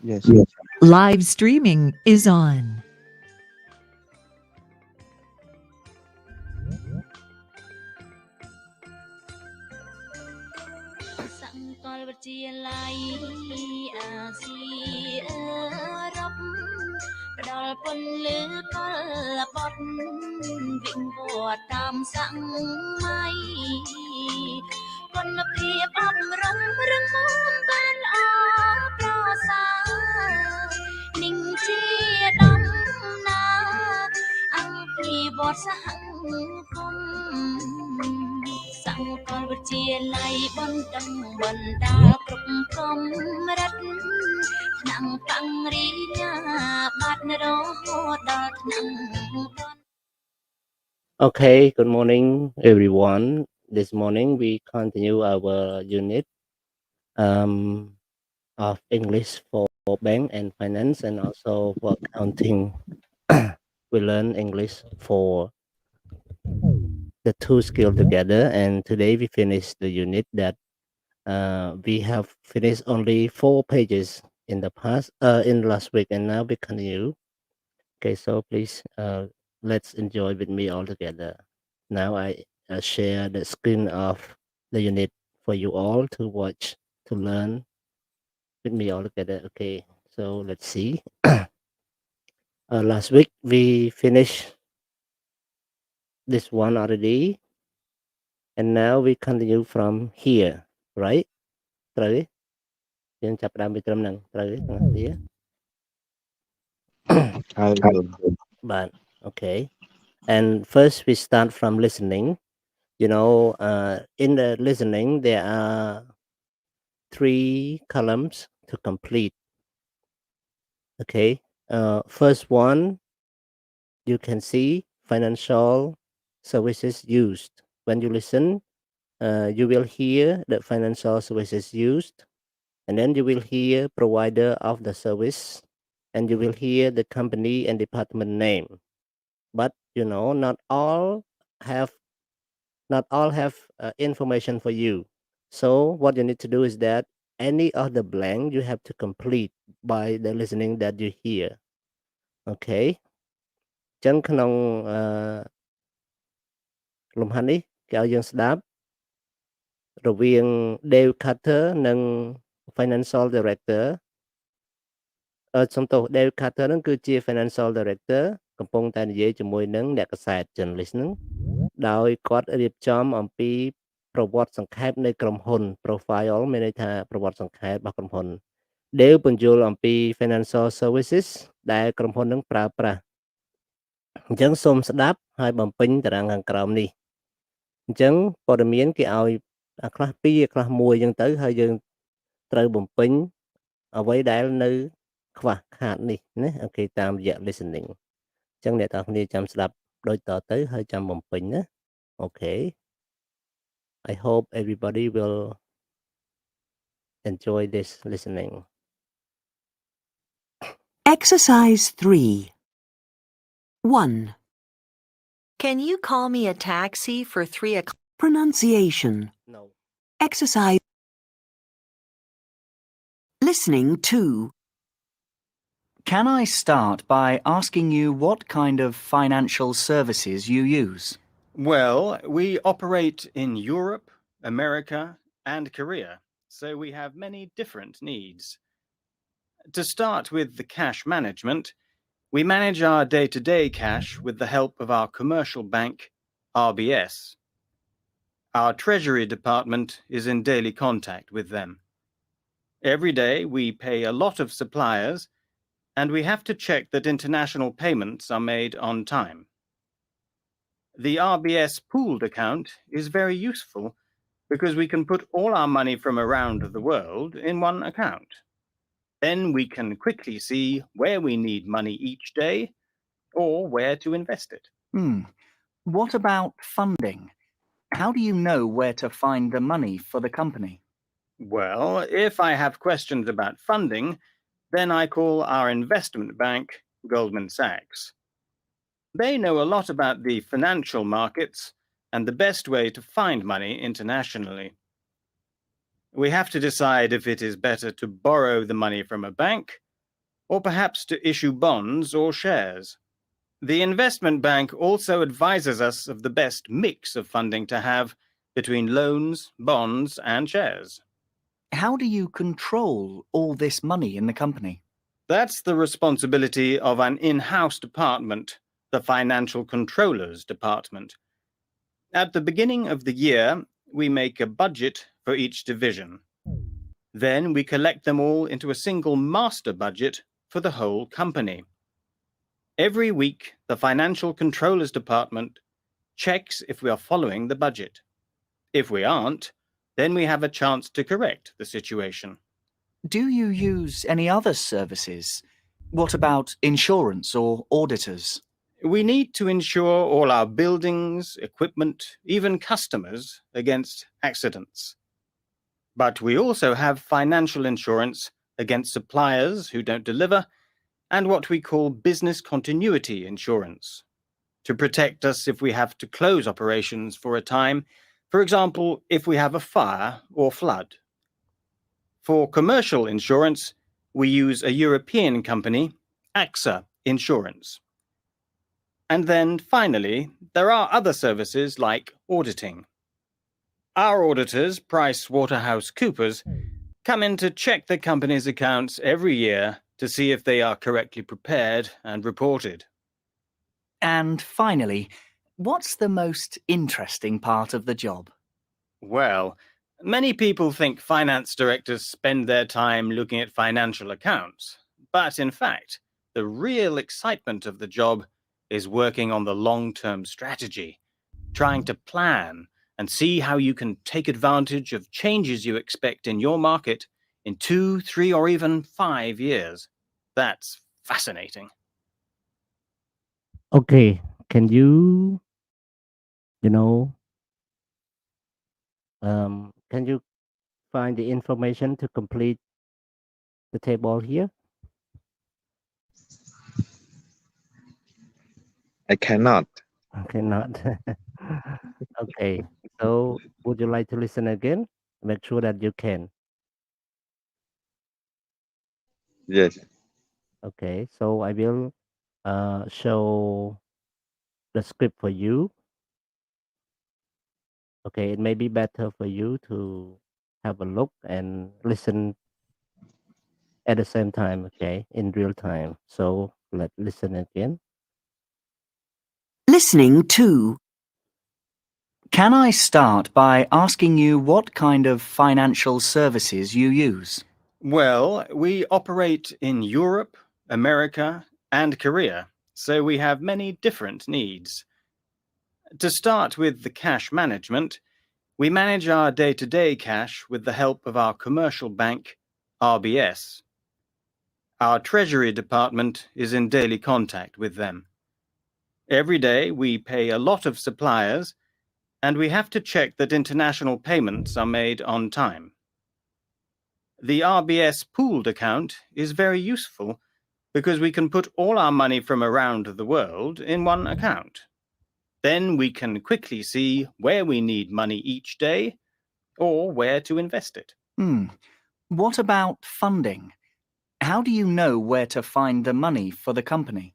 Yes. Live streaming is on. Okay, good morning, everyone. This morning we continue our unit of English for bank and finance and also for accounting. We learn English for the two skills together, and today we finish the unit that we have finished only 4 pages in the past, in last week, and now we continue. Okay, so please let's enjoy with me all together. Now I share the screen of the unit for you all to watch, to learn with me all together. Okay, so let's see. Last week we finished this one already, and now we continue from here, right?ត្រូវទេយើងចាប់ផ្ដើមពីត្រឹមហ្នឹងត្រូវទេទាំងអស់គ្នា I will. But okay, and first we start from listening. You know, in the listening there are 3 columns to complete. Okay, first one, you can see financial services used. When you listen, you will hear the financial services used, and then you will hear provider of the service, and you will hear the company and department name. But you know, have not all have information for you. So what you need to do is that any of the blank you have to complete by the listening that you hear. Okay, អញ្ចឹងក្នុងលំហាត់នេះគេឲ្យយើងស្ដាប់រវាង Dave Carter និង Financial Director សំទោស Dave Carter ហ្នឹងគឺជា Financial Director កំពុងតែនិយាយជាមួយនឹងអ្នកកាសែត journalist ហ្នឹងដោយគាត់រៀបចំអំពីប្រវត្តិសង្ខេបនៃក្រុមហ៊ុន profile មានន័យថាប្រវត្តិសង្ខេបរបស់ក្រុមហ៊ុន Dave បញ្យល់អំពី financial services ដែលក្រុមហ៊ុននឹងប្រើប្រាស់អញ្ចឹងសូមស្ដាប់ហើយបំពេញតារាងខាងក្រោមនេះអញ្ចឹងព័ត៌មានគេឲ្យអាខ្លះ2អាខ្លះ1អញ្ចឹងទៅហើយយើងត្រូវបំពេញអ្វីដែលនៅខ្វះខាតនេះណាអូខេតាមរយៈ listening អញ្ចឹងអ្នកទាំងគ្នាចាំស្ដាប់ដូចតទៅហើយចាំបំពេញណាអូខេ I hope everybody will enjoy this listening. Exercise 3. 1. Can you call me a taxi for 3 o'clock? Pronunciation. No. Exercise. Listening 2. Can I start by asking you what kind of financial services you use? Well, we operate in Europe, America, and Korea, so we have many different needs. To start with the cash management, we manage our day-to-day cash with the help of our commercial bank, RBS. Our Treasury Department is in daily contact with them. Every day we pay a lot of suppliers, and we have to check that international payments are made on time. The RBS pooled account is very useful because we can put all our money from around the world in one account. Then we can quickly see where we need money each day or where to invest it. What about funding? How do you know where to find the money for the company? Well, if I have questions about funding, then I call our investment bank, Goldman Sachs. They know a lot about the financial markets and the best way to find money internationally. We have to decide if it is better to borrow the money from a bank or perhaps to issue bonds or shares. The investment bank also advises us of the best mix of funding to have between loans, bonds, and shares. How do you control all this money in the company? That's the responsibility of an in-house department, the Financial Controllers Department. At the beginning of the year, we make a budget for each division. Then we collect them all into a single master budget for the whole company. Every week, the Financial Controllers Department checks if we are following the budget. If we aren't, then we have a chance to correct the situation. Do you use any other services? What about insurance or auditors? We need to insure all our buildings, equipment, even customers against accidents. But we also have financial insurance against suppliers who don't deliver and what we call business continuity insurance to protect us if we have to close operations for a time, for example, if we have a fire or flood. For commercial insurance, we use a European company, AXA Insurance. And then finally, there are other services like auditing. Our auditors, PricewaterhouseCoopers, come in to check the company's accounts every year to see if they are correctly prepared and reported. And finally, what's the most interesting part of the job? Well, many people think finance directors spend their time looking at financial accounts, but in fact, the real excitement of the job is working on the long-term strategy, trying to plan and see how you can take advantage of changes you expect in your market in 2, 3, or even 5 years. That's fascinating. Okay, can you can you find the information to complete the table here? I cannot. Okay, not. Okay, so would you like to listen again? Make sure that you can. Yes. Okay, so I will show the script for you. Okay, it may be better for you to have a look and listen at the same time, okay, in real time. So let's listen again. Listening 2. Can I start by asking you what kind of financial services you use? Well, we operate in Europe, America, and Korea, so we have many different needs. To start with the cash management, we manage our day-to-day cash with the help of our commercial bank, RBS. Our Treasury Department is in daily contact with them. Every day we pay a lot of suppliers, and we have to check that international payments are made on time. The RBS pooled account is very useful because we can put all our money from around the world in one account. Then we can quickly see where we need money each day or where to invest it. What about funding? How do you know where to find the money for the company?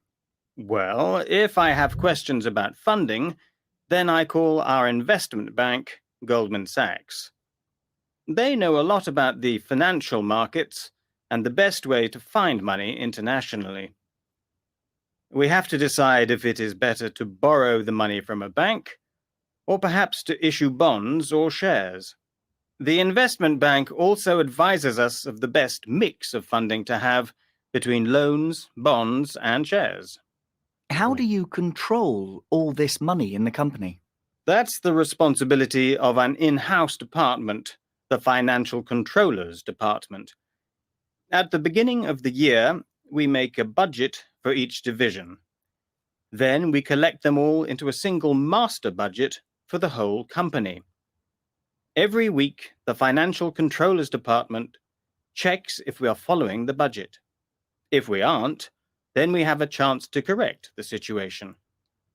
Well, if I have questions about funding, then I call our investment bank, Goldman Sachs. They know a lot about the financial markets and the best way to find money internationally. We have to decide if it is better to borrow the money from a bank or perhaps to issue bonds or shares. The investment bank also advises us of the best mix of funding to have between loans, bonds, and shares. How do you control all this money in the company? That's the responsibility of an in-house department, the Financial Controllers Department. At the beginning of the year, we make a budget for each division. Then we collect them all into a single master budget for the whole company. Every week, the Financial Controllers Department checks if we are following the budget. If we aren't, then we have a chance to correct the situation.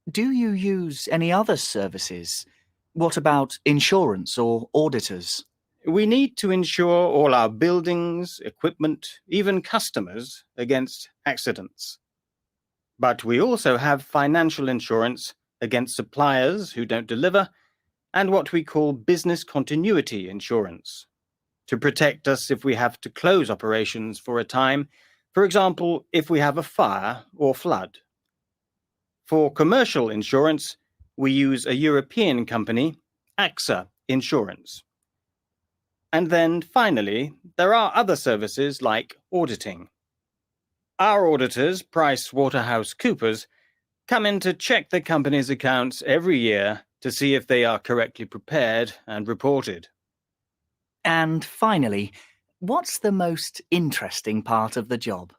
Do you use any other services? What about insurance or auditors? We need to insure all our buildings, equipment, even customers against accidents. But we also have financial insurance against suppliers who don't deliver, and what we call business continuity insurance, to protect us if we have to close operations for a time, for example, if we have a fire or flood. For commercial insurance, we use a European company, AXA Insurance. And then finally, there are other services like auditing. Our auditors, PricewaterhouseCoopers, come in to check the company's accounts every year to see if they are correctly prepared and reported. And finally, what's the most interesting part of the job?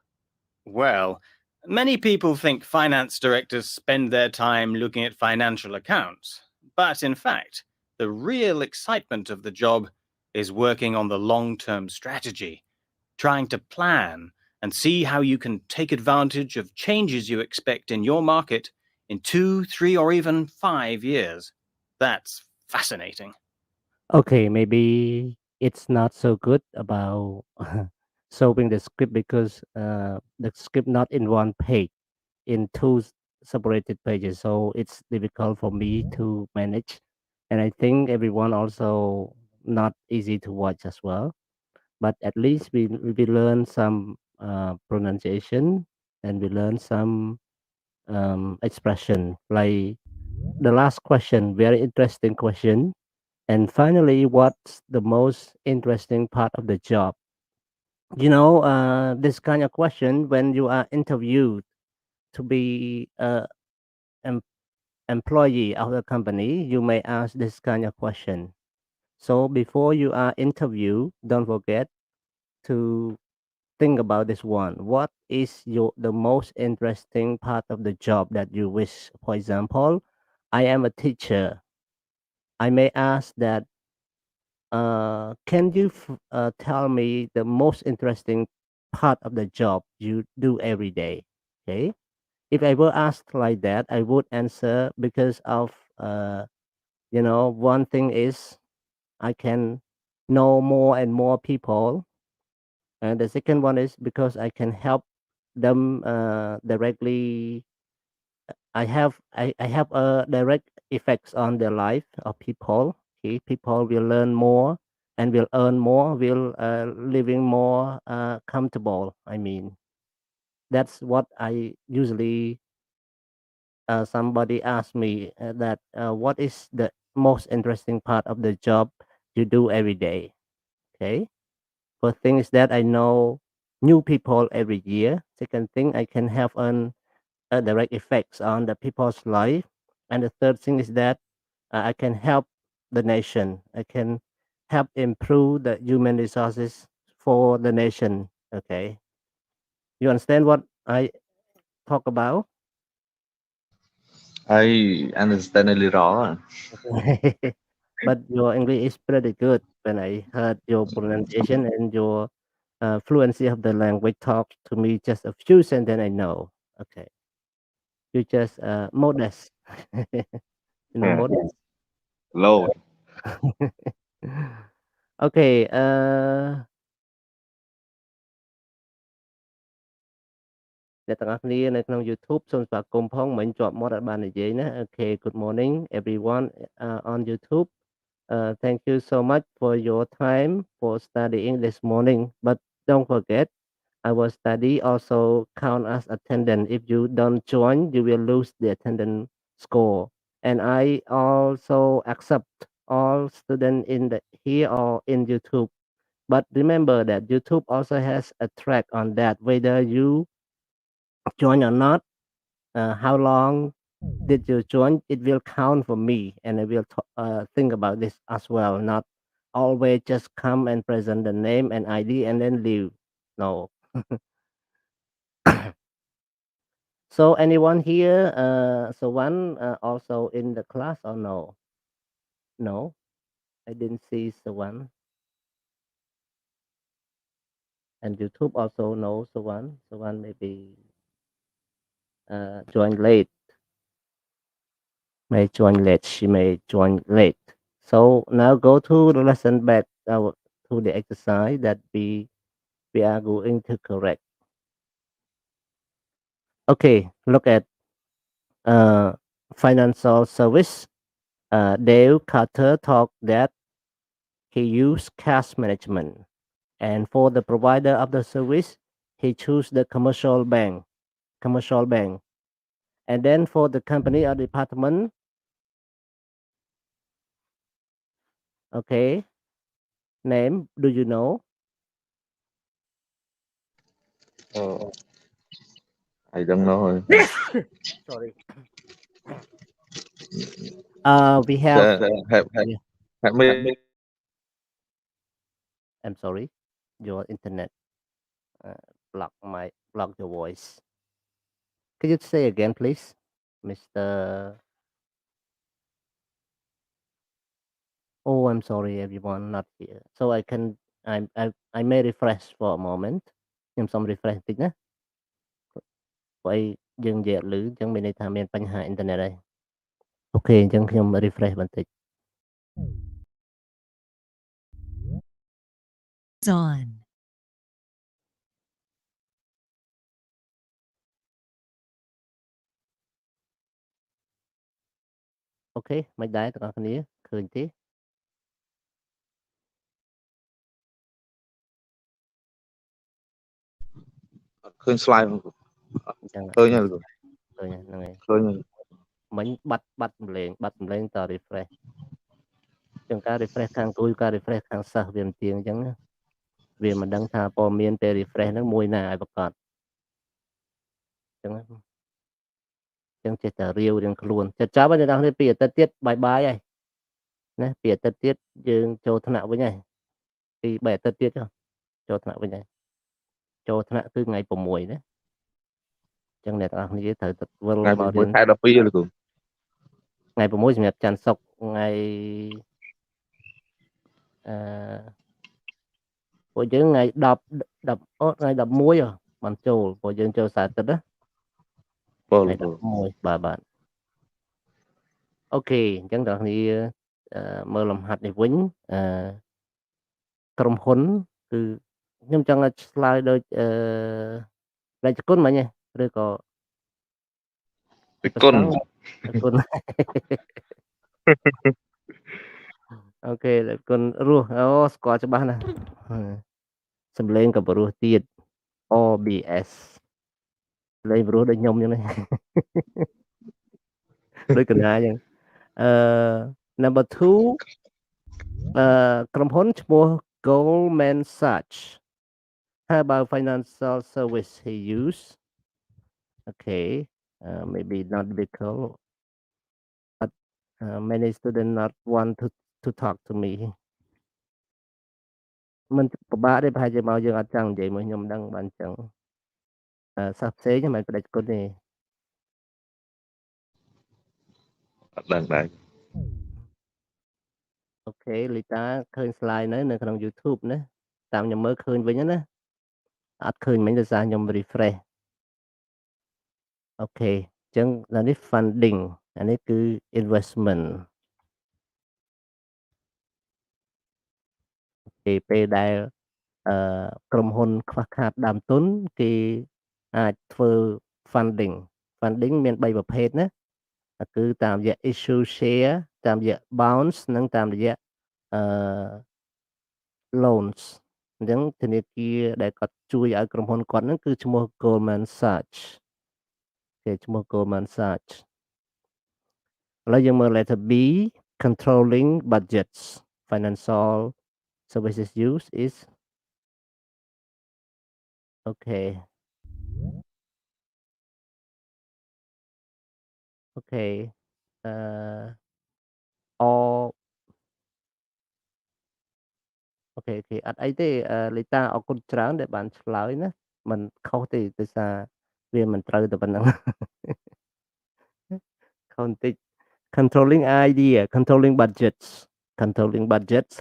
Well, many people think finance directors spend their time looking at financial accounts, but in fact, the real excitement of the job is working on the long-term strategy, trying to plan and see how you can take advantage of changes you expect in your market in 2, 3, or even 5 years. That's fascinating. Okay, maybe it's not so good about solving the script because the script not in one page, in two separated pages, so it's difficult for me to manage, and I think everyone also not easy to watch as well. But at least we learn some pronunciation, and we learn some expression, like the last question, very interesting question. And finally, what's the most interesting part of the job? This kind of question, when you are interviewed to be an employee of the company, you may ask this kind of question. So before you are interviewed, don't forget to think about this one. What is the most interesting part of the job that you wish? For example, I am a teacher. I may ask that, can you tell me the most interesting part of the job you do every day? Okay. If I were asked like that, I would answer because of, one thing is I can know more and more people. And the second one is because I can help them directly. I have a direct effects on the life of people. Okay, people will learn more and will earn more, will living more comfortable. I mean, that's what I usually. Somebody asked me that what is the most interesting part of the job you do every day. Okay, first thing is that I know new people every year. Second thing, I can have an direct effects on the people's life. And the third thing is that I can help the nation. I can help improve the human resources for the nation. Okay, you understand what I talk about? I understand a little. But your English is pretty good. When I heard your pronunciation and your fluency of the language, talk to me just a few sentences, I know. Okay, you just modest. Yeah. Modest. Low. Okay. អ្នកទាំងអស់គ្នានៅក្នុង YouTube សូមស្វាគមន៍ផងមិញជាប់មាត់អត់បាននិយាយណា Okay, good morning everyone on YouTube. Thank you so much for your time for studying this morning. But don't forget, our study also count as attendance. If you don't join, you will lose the attendance score. And I also accept all students in here or in YouTube. But remember that YouTube also has a track on that, whether you join or not, how long did you join, it will count for me, and I will think about this as well, not always just come and present the name and ID and then leave. No. So anyone here, so one also in the class or no? No, I didn't see so one. And YouTube also no, so one maybe join late. May join late. She may join late. So now go to the lesson back to the exercise that we are going to correct. Okay, look at financial service. Dale Carter talked that he used cash management, and for the provider of the service, he chose the commercial bank. And then for the company or department, okay, name, do you know? I don't know. Sorry. We have. Yeah. Help me. I'm sorry. Your internet block your voice. Could you say again, please, Mr. Oh, I'm sorry, everyone, not here. So I may refresh for a moment. ខ្ញុំសូម refresh តិចណាព្រោះអីយើងនិយាយអត់ឮអញ្ចឹងមានន័យថាមានបញ្ហាអ៊ីនធឺណិតហើយអូខេអញ្ចឹងខ្ញុំ refresh បន្តិច is on. អូខេមិនដែរទាំងអស់គ្នាឃើញទេ ឃើញ slide អញ្ចឹង ឃើញហើយលោក ឃើញហ្នឹងហើយ ឃើញហើយ មិញបាត់សម្លេងត refresh អញ្ចឹងការ refresh ខាងគូការ refresh ខាងសិស្សវាមិនទៀងអញ្ចឹងណាវាមិនដឹងថាព័ត៌មានពេល refresh ហ្នឹងមួយណាឲ្យប្រកបអញ្ចឹងចេះតែរាវរៀងខ្លួនចិត្តចាប់ហើយអ្នកនរគ្នាពីអាទិត្យទៀតបាយបាយហើយណាពីអាទិត្យទៀតយើងចូលថ្នាក់វិញហើយពី3អាទិត្យទៀតចូលថ្នាក់វិញហើយចូលថ្នាក់គឺថ្ងៃ6ណាអញ្ចឹងអ្នកនរគ្នាត្រូវទៅវិលមករៀន ខែ12លោកគ្រូ ថ្ងៃ6សម្រាប់ច័ន្ទសុក្រថ្ងៃពួកយើងថ្ងៃ10ថ្ងៃ11បានចូលពួកយើងចូលសាទិត្យណា ពល ថ្ងៃ11បាទអូខេអញ្ចឹងអ្នកនរគ្នាមើលលំហាត់នេះវិញក្រុមហ៊ុនគឺខ្ញុំចង់ឲ្យឆ្លើយដូចរចគុណមិញឬក៏ គុណ អូខេរចគុណរស់អូស្គាល់ច្បាស់ណាស់សំឡេងក៏ព្រោះទៀត OBS លេងព្រោះដូចខ្ញុំអញ្ចឹងដូចកណាអញ្ចឹងnumber 2ក្រុមហ៊ុនឈ្មោះ Goldman Sachs how about financial service he use okay maybe not difficult but many students not want to talk to me មិនពិបាកទេប្រហែលជាមកយើងអត់ចង់និយាយមួយខ្ញុំដឹងបានអញ្ចឹងសាស្ត្រផ្សេងមិនផ្ដាច់គុណទេ អត់ដឹងដែរ អូខេលីតាឃើញ slide នៅក្នុង YouTube ណាតាមខ្ញុំមើលឃើញវិញណាអត់ឃើញមិញដោយសារខ្ញុំ refresh អូខេអញ្ចឹងនេះ funding អានេះគឺ investment ពេលដែលក្រុមហ៊ុនខ្វះខាតដើមទុនគេអាចធ្វើ funding មាន3ប្រភេទណាគឺតាមរយៈ issue share តាមរយៈ bonds និងតាមរយៈloans អញ្ចឹងធនាគារដែលគាត់ជួយឲ្យក្រុមហ៊ុនគាត់ហ្នឹងគឺឈ្មោះ Goldman Sachs គេឈ្មោះ Goldman Sachs ឥឡូវយើងមើល letter B controlling budgets financial services use is okay all អូខេអត់អីទេលីតាអរគុណច្រើនដែលបានឆ្លើយណាមិនខុសទេដោយសារវាមិនត្រូវតែប៉ុណ្ណឹងខុសបន្តិច controlling idea controlling budgets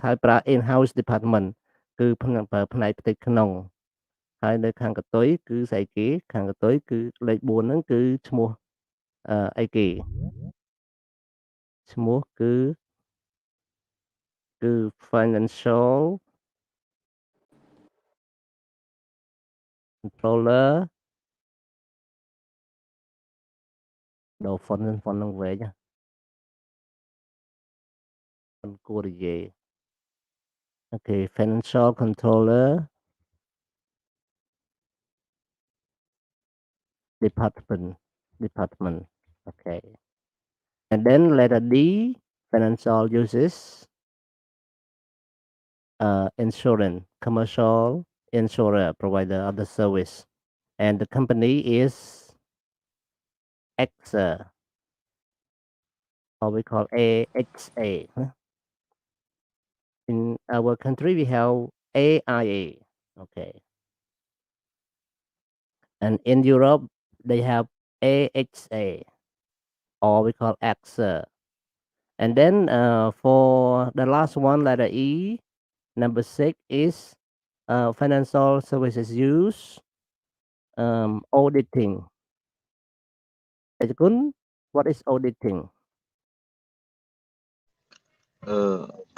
ហើយប្រើ in house department គឺប្រើផ្នែកផ្ទៃក្នុងហើយនៅខាងកតុយគឺស្អីគេខាងកតុយគឺលេខ4ហ្នឹងគឺឈ្មោះអីគេឈ្មោះគឺ គឺ financial controller ដូរ font នឹងវែងមិនគួរនិយាយអូខេ financial controller department okay and then letter D financial uses insurance commercial insurer provider of the service and the company is AXA or we call AXA in our country we have AIA okay and in Europe they have AXA or we call AXA and then for the last one letter E number 6 is financial services use auditing Ejikun, what is auditing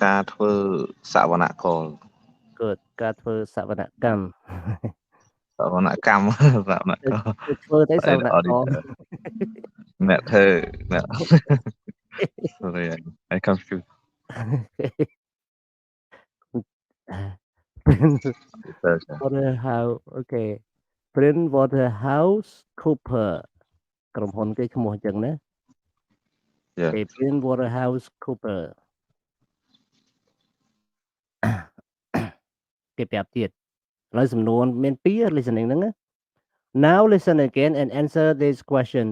ការធ្វើសវនករ good ការធ្វើសវនកម្ម សវនកម្មសវនករ គឺធ្វើទៅសវនករ អ្នកធ្វើអ្នក sorry I confused Waterhouse okay Print Waterhouse Cooper ក្រុមហ៊ុនគេឈ្មោះអញ្ចឹងណា Yeah. Okay Print Waterhouse Cooper គេប្រាប់ទៀតឥឡូវសំណួរមាន2 listening ហ្នឹងណា Now listen again and answer this question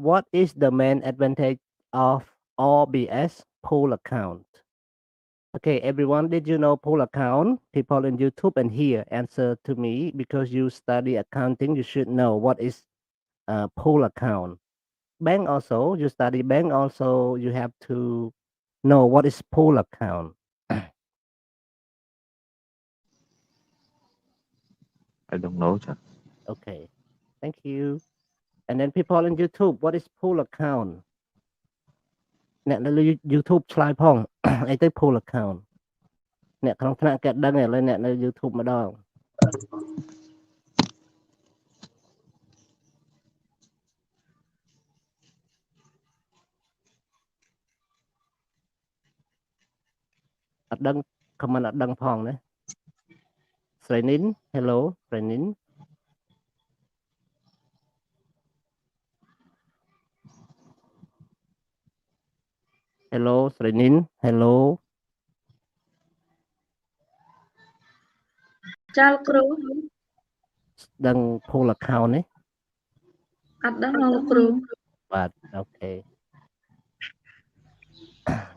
what is the main advantage of RBS pool account Okay, everyone, did you know pool account? People in YouTube and here answer to me because you study accounting. You should know what is pool account. Bank also, you study bank also. You have to know what is pool account. I don't know Okay, thank you. And then people in YouTube, what is pool account? អ្នកនៅ YouTube ឆ្លើយផង អីទៅ pool account អ្នកក្នុងថ្នាក់គេដឹងឥឡូវអ្នកនៅ YouTube ម្ដង អត់ដឹង comment អត់ដឹងផងណា ស្រីនិន hello ស្រីនិន hello ស្រីនិន hello ចាលគ្រូ ដឹង pool account ទេ អត់ដឹងលោកគ្រូ បាទអូខេ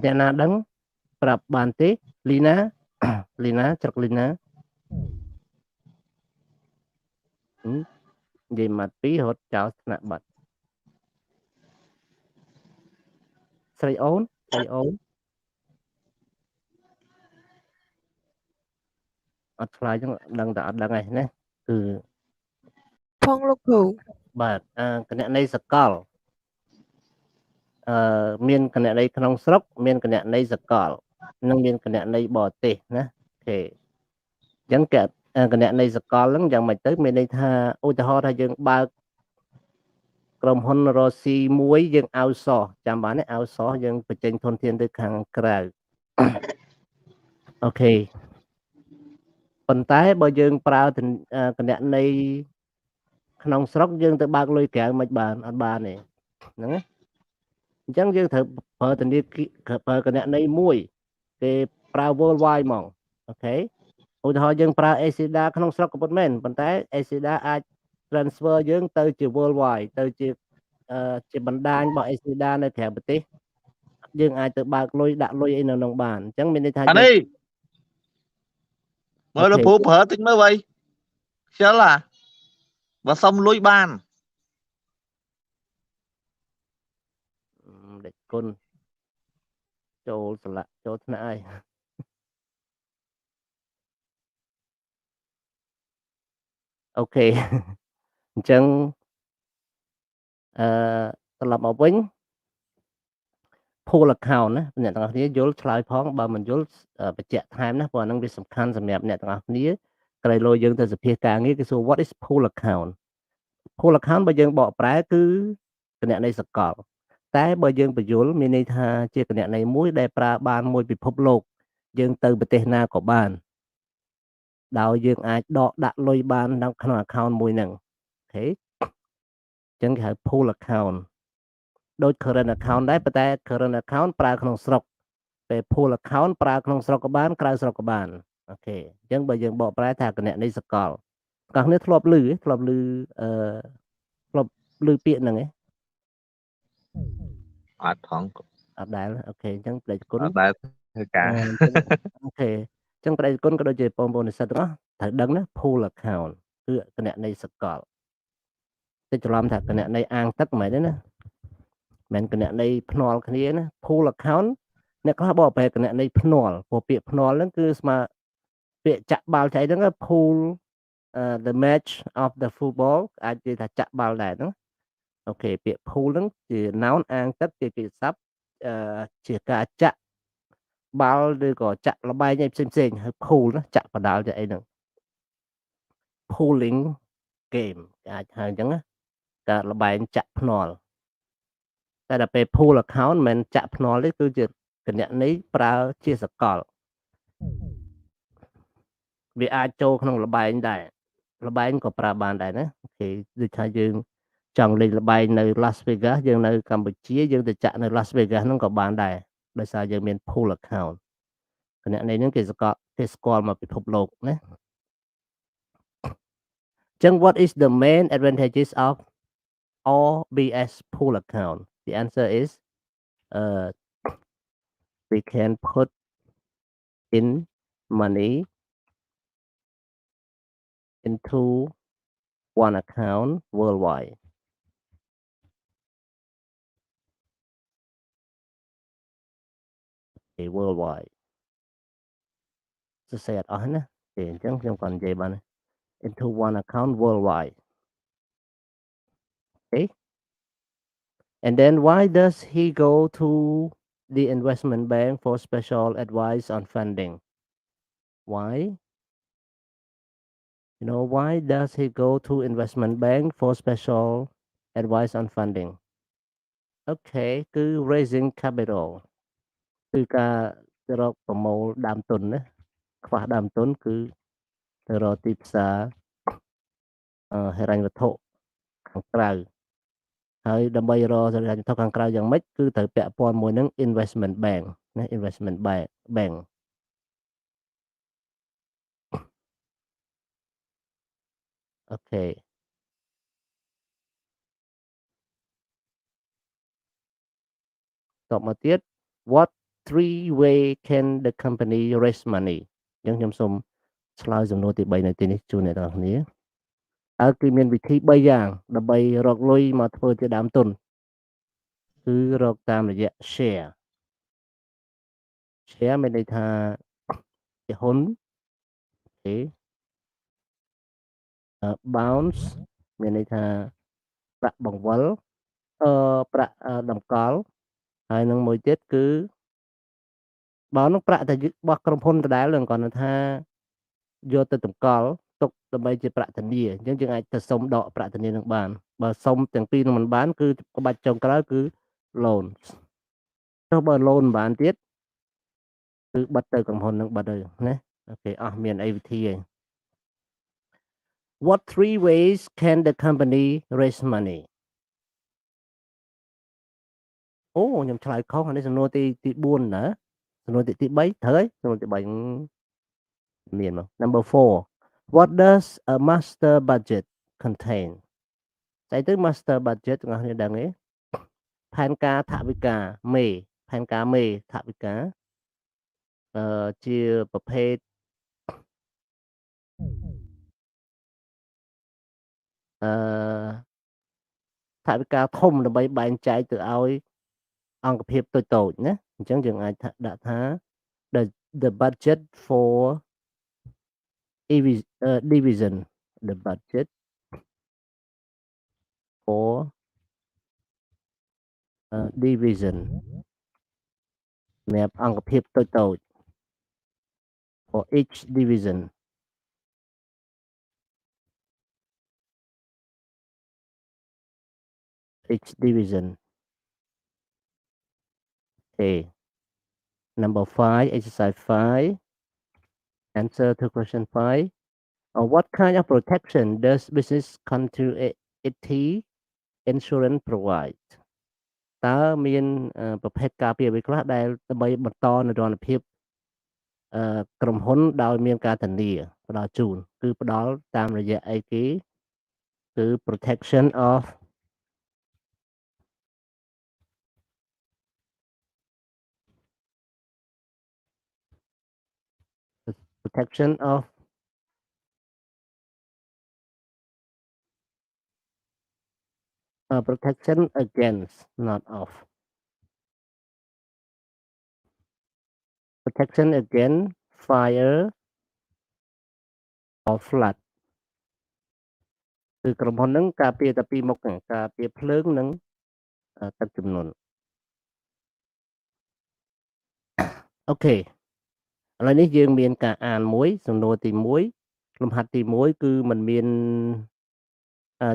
អ្នកណាដឹងប្រាប់បានទេ លីណា លីណាច្រកលីណានិយាយមកពីរហូតចោលថ្នាក់បាត់ស្រីអូនស្រីអូនអត់ឆ្លើយចឹងដឹងតែអត់ដឹងឯណាគឺ ផងលោកគ្រូ បាទគណនេយ្យសកលមានគណនេយ្យក្នុងស្រុកមានគណនេយ្យសកលនិងមានគណនេយ្យបរទេសណាអូខេអញ្ចឹងគណនេយ្យសកលហ្នឹងយ៉ាងម៉េចទៅមានន័យថាឧទាហរណ៍ថាយើងបើកក្រុមហ៊ុនរ៉ូស៊ីមួយយើងអោសោះចាំបានទេអោសោះយើងបញ្ចេញធនធានទៅខាងក្រៅអូខេប៉ុន្តែបើយើងប្រើគណនេយ្យក្នុងស្រុកយើងទៅបើកលុយក្រៅមិនបានអត់បានទេហ្នឹងណាអញ្ចឹងយើងត្រូវប្រើធនាគារប្រើគណនេយ្យមួយគេប្រើ worldwide ហ្មងអូខេឧទាហរណ៍យើងប្រើ ACDA ក្នុងស្រុកក៏ប៉ុន្មានប៉ុន្តែ ACDA អាច transfer យើងទៅជា worldwide ទៅជាបណ្ដាញរបស់ ACDA នៅក្រៅប្រទេសយើងអាចទៅបើកលុយដាក់លុយអីនៅក្នុងបានអញ្ចឹងមានន័យថា អានេះមើលលោកពូប្រើតិចមើលវៃខ្ជិលបើសុំលុយបាន ដេចគុណចូលស្លាក់ចូលថ្នាក់ហើយអូខេអញ្ចឹងត្រឡប់មកវិញ pool account ណាអ្នកទាំងអស់គ្នាយល់ឆ្លើយផងបើមិនយល់បញ្ជាក់ថែមណាព្រោះអានឹងវាសំខាន់សម្រាប់អ្នកទាំងអស់គ្នាក្រោយលោយើងទៅសភាការងារគេសួរ what is pool account pool account បើយើងបកប្រែគឺគណនីសកលតែបើយើងបញ្យល់មានន័យថាជាគណនីមួយដែលប្រើបានមួយពិភពលោកយើងទៅប្រទេសណាក៏បានដោយយើងអាចដកដាក់លុយបាននៅក្នុង account មួយហ្នឹងអូខេអញ្ចឹងគេហៅ pool account ដូច current account ដែរប៉ុន្តែ current account ប្រើក្នុងស្រុកពេល pool account ប្រើក្នុងស្រុកក៏បានក្រៅស្រុកក៏បានអូខេអញ្ចឹងបើយើងបកប្រែថាគណនីសកលបងប្អូនធ្លាប់ឮធ្លាប់ឮធ្លាប់ឮពាក្យហ្នឹងឯង អត់ផង អត់ដែលអូខេអញ្ចឹងប្រដេជគុណ អត់ដែលធ្វើការ អូខេអញ្ចឹងប្រដេជគុណក៏ដូចជាបងប្អូននិស្សិតទាំងអស់ត្រូវដឹងណា pool account គឺគណនីសកលតែច្រឡំថាគណនីអាងទឹកមិនមែនទេណាមិនគណនីភ្នាល់គ្នាណា pool account អ្នកខ្លះបកប្រែគណនីភ្នាល់ព្រោះពាក្យភ្នាល់ហ្នឹងគឺស្មើពាក្យចាក់បាល់ចៃហ្នឹង pool the match of the football អាចនិយាយថាចាក់បាល់ដែរហ្នឹងអូខេពាក្យ pool ហ្នឹងជា noun អាងទឹកជាពាក្យស័ព្ទជាការចាក់បាល់ឬក៏ចាក់លបែងឯផ្សេងៗហើយ pool ណាចាក់បដាល់ទៅអីហ្នឹង pooling game គេអាចហៅអញ្ចឹងណាការលបែងចាក់ភ្នាល់តែដល់ពេល pool account មិនមែនចាក់ភ្នាល់ទេគឺជាគណនីប្រើជាសកលវាអាចចូលក្នុងលបែងដែរលបែងក៏ប្រើបានដែរណាអូខេដូចថាយើងចង់លេងលបែងនៅ Las Vegas យើងនៅកម្ពុជាយើងទៅចាក់នៅ Las Vegas ហ្នឹងក៏បានដែរដោយសារយើងមាន pool account គណនីហ្នឹងគេស្គាល់មកពិភពលោកណាចឹង what is the main advantages of RBS pool account the answer is we can put in money into one account worldwide okay worldwide សរសេរអត់អស់ណាទេអញ្ចឹងខ្ញុំគាត់និយាយបាន into one account worldwide okay and then why does he go to the investment bank for special advice on funding why you know why does he go to investment bank for special advice on funding okay គឺ raising capital គឺការទៅរកប្រមូលដើមទុនណាខ្វះដើមទុនគឺទៅរកទីផ្សារហិរញ្ញវត្ថុខាងក្រៅហើយដើម្បីរកហិរញ្ញវត្ថុខាងក្រៅយ៉ាងម៉េចគឺត្រូវពាក់ព័ន្ធមួយនឹង investment bank ណា investment bank អូខេតបមកទៀត what 3 way can the company raise money អញ្ចឹងខ្ញុំសូមឆ្លើយសំណួរទី3នៅទីនេះជូនអ្នកទាំងអស់គ្នាគឺមានវិធី3យ៉ាងដើម្បីរកលុយមកធ្វើជាដើមទុនគឺរកតាមរយៈ share មានន័យថាជាហ៊ុនអូខេbounce មានន័យថាប្រាក់បង្វិលប្រាក់តម្កល់ហើយនឹងមួយទៀតគឺបើនឹងប្រាក់តែរបស់ក្រុមហ៊ុនដដែលនឹងគាត់ថាយកទៅតម្កល់ទុកដើម្បីជាប្រាក់ធានាអញ្ចឹងយើងអាចទៅសុំដកប្រាក់ធានានឹងបានបើសុំទាំងពីរនឹងមិនបានគឺក្បាច់ចុងក្រោយគឺ loan ចុះបើ loan មិនបានទៀតគឺបិទទៅក្រុមហ៊ុននឹងបិទទៅណាអូខេអស់មានអីវិធីឯងWhat 3 ways can the company raise money អូខ្ញុំឆ្លើយខុសអានេះសំណួរទី4ណាសំណួរទី3ត្រូវហើយសំណួរទី3មានមក Number 4 What does a master budget contain ស្អីទៅ master budget ទាំងអស់គ្នាដឹងទេផែនការថវិកាមេផែនការមេថវិកាជាប្រភេទថវិកាធំដើម្បីបែងចែកទៅឲ្យអង្គភាពតូចៗណាអញ្ចឹងយើងអាចដាក់ថា the budget for division the budget for division សម្រាប់អង្គភាពតូចៗ for each division okay number 5 exercise 5 answer to question 5 what kind of protection does business continuity insurance provide តើមានប្រភេទការពារអ្វីខ្លះដែលដើម្បីបន្តនិរន្តរភាពក្រុមហ៊ុនដោយមានការធានាផ្ដល់ជូនគឺផ្ដល់តាមរយៈអីគេគឺ protection of protection against not of protection against fire or flood គឺក្រុមហ៊ុនហ្នឹងការពារតែពីរមុខហ្នឹងការពារភ្លើងនិងទឹកជំនន់អូខេឥឡូវនេះយើងមានការអានមួយសំណួរទី1លំហាត់ទី1គឺมันមាន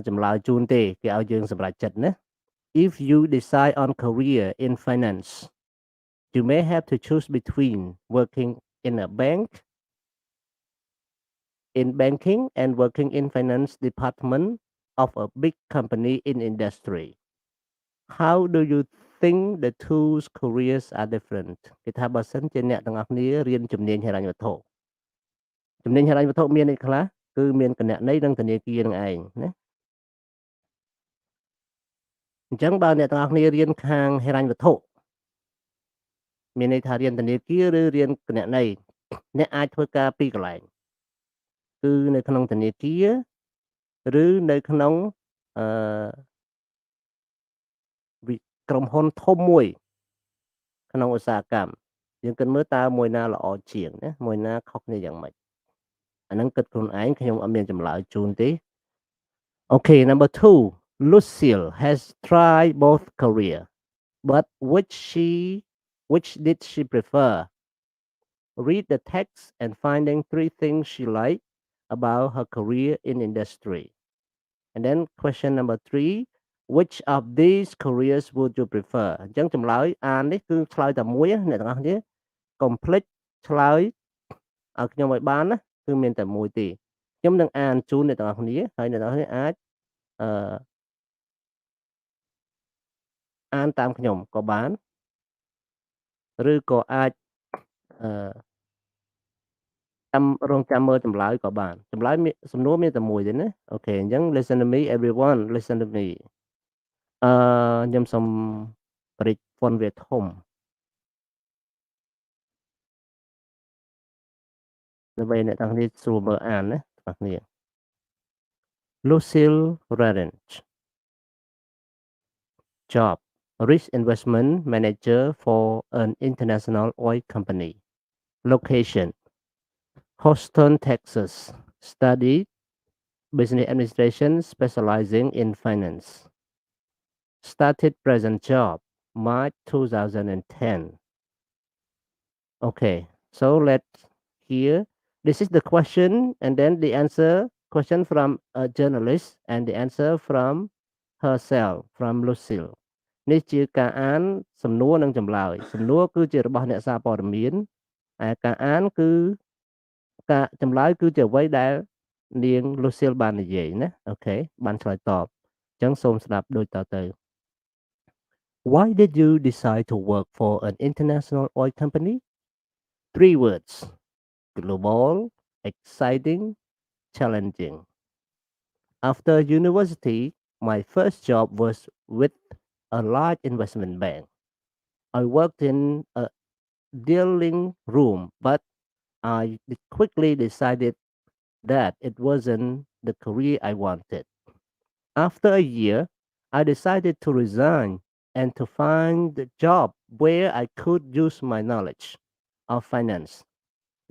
ចម្លើយជូនទេគេឲ្យយើងសម្រេចចិត្តណា if you decide on career in finance you may have to choose between working in a bank in banking and working in finance department of a big company in industry how do you think the two careers are different គេថាបើសិនជាអ្នកទាំងអស់គ្នារៀនជំនាញហិរញ្ញវត្ថុជំនាញហិរញ្ញវត្ថុមានអីខ្លះគឺមានគណនេយ្យនិងធនាគារនឹងឯងណាអញ្ចឹងបើអ្នកទាំងអស់គ្នារៀនខាងហិរញ្ញវត្ថុមានន័យថារៀនធនាគារឬរៀនគណនេយ្យអ្នកអាចធ្វើការពីរកន្លែងគឺនៅក្នុងធនាគារឬនៅក្នុងក្រុមហ៊ុនធំមួយក្នុងឧស្សាហកម្មយើងគិតមើលតើមួយណាល្អជាងណាមួយណាខុសគ្នាយ៉ាងម៉េចអាហ្នឹងគិតខ្លួនឯងខ្ញុំអត់មានចម្លើយជូនទេ Okay number 2 Lucille has tried both career but which did she prefer read the text and finding 3 things she liked about her career in industry and then question number 3 which of these careers would you prefer អញ្ចឹងចម្លើយអាននេះគឺឆ្លើយតែមួយអ្នកទាំងអស់គ្នាកុំភ្លេចឆ្លើយឲ្យខ្ញុំឲ្យបានណាគឺមានតែមួយទេខ្ញុំនឹងអានជូនអ្នកទាំងអស់គ្នាហើយអ្នកទាំងអស់គ្នាអាចអានតាមខ្ញុំក៏បានឬក៏អាចចាំមើលចម្លើយក៏បានចម្លើយសំណួរមានតែមួយទេណាអូខេអញ្ចឹង listen to me everyone listen to me ខ្ញុំសូមប្រិចហ្វុនវាធំដើម្បីអ្នកទាំងនេះស្រួលមើលអានណាបងប្អូន Lucille Ranch job risk investment manager for an international oil company location Houston Texas studied business administration specializing in finance started present job March 2010 okay so let's hear this is the question and then the answer question from a journalist and the answer from herself from Lucille នេះជាការអានសំណួរនិងចម្លើយសំណួរគឺជារបស់អ្នកសារព័ត៌មានហើយការអានគឺការចម្លើយគឺជាអ្វីដែលនាង Lucille បាននិយាយណាអូខេបានឆ្លើយតបអញ្ចឹងសូមស្ដាប់ដូចតទៅ Why did you decide to work for an international oil company? 3 words global exciting challenging after university my first job was with a large investment bank I worked in a dealing room but I quickly decided that it wasn't the career I wanted after a year I decided to resign and to find the job where I could use my knowledge of finance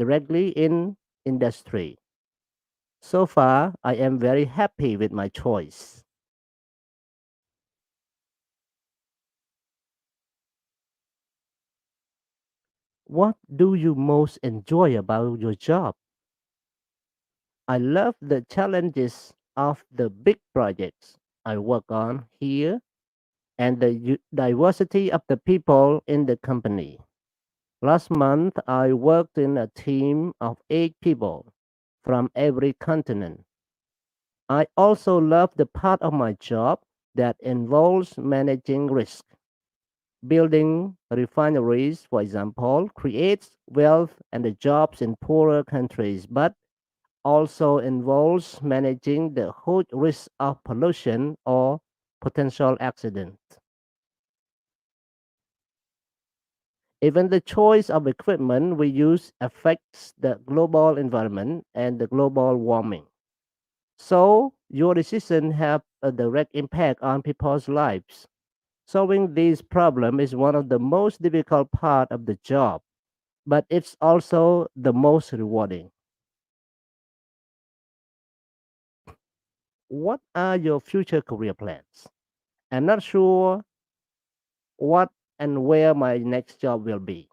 directly in industry. So far, I am very happy with my choice. What do you most enjoy about your job? I love the challenges of the big projects I work on here and the diversity of the people in the company. Last month, I worked in a team of 8 people from every continent. I also love the part of my job that involves managing risk. Building refineries, for example, creates wealth and the jobs in poorer countries, but also involves managing the huge risk of pollution or potential accidents. Even the choice of equipment we use affects the global environment and the global warming. So your decision have a direct impact on people's lives. Solving these problems is one of the most difficult part of the job, but it's also the most rewarding. What are your future career plans? I'm not sure what and where my next job will be.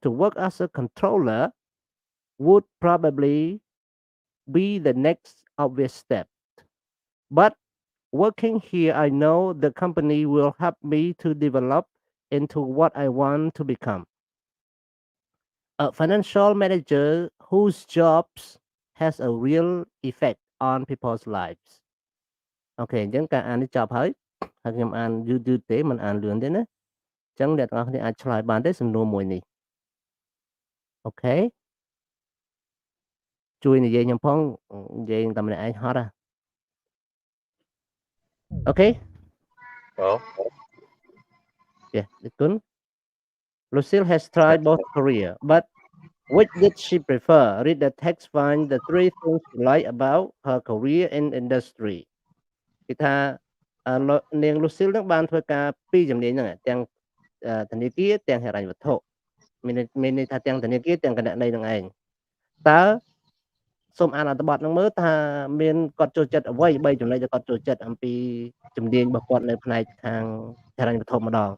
To work as a controller would probably be the next obvious step. But working here, I know the company will help me to develop into what I want to become. A financial manager whose jobs has a real effect on people's lives. អូខេអញ្ចឹងការអាននេះចប់ហើយខ្ញុំអានយឺតៗទេមិនអានលឿនទេណាអញ្ចឹងអ្នកទាំងអស់គ្នាអាចឆ្លើយបានទេសំណួរមួយនេះអូខេជួយនិយាយខ្ញុំផងនិយាយតែម្នាក់ឯងហត់ហ่ะអូខេ Well, Yeah, good. Lucille has tried both career, but which did she prefer? Read the text, find the 3 things you like about her career in industry. គេថានាង Lucille នឹងបានធ្វើការ2ជំនាញហ្នឹងទាំងធនាគារទាំងហិរញ្ញវត្ថុមានន័យថាទាំងធនាគារទាំងគណនេយ្យនឹងឯងតើសូមអានអត្ថបទហ្នឹងមើលថាមានគាត់ចូលចិត្តអ្វី3ចំណុចដែលគាត់ចូលចិត្តអំពីជំនាញរបស់គាត់នៅផ្នែកខាងហិរញ្ញវត្ថុម្ដង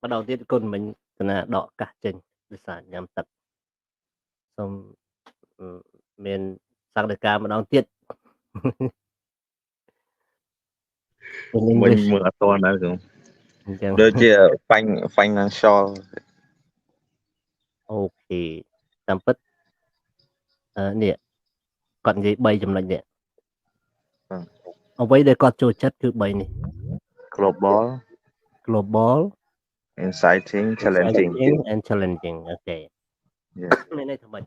ម្ដងទៀតគុណមិញកណាដកកាសចេញដោយសារញ៉ាំទឹកសូមមានសកម្មភាពម្ដងទៀត mình mượn toàn đấy rồi. អញ្ចឹង ដូចជា financial អូខេតាមពិតនេះគាត់និយាយ3ចំណុចនេះអ្វីដែលគាត់ចូលចិត្តគឺ3នេះ global exciting challenging and challenging អូខេ មានន័យថាម៉េច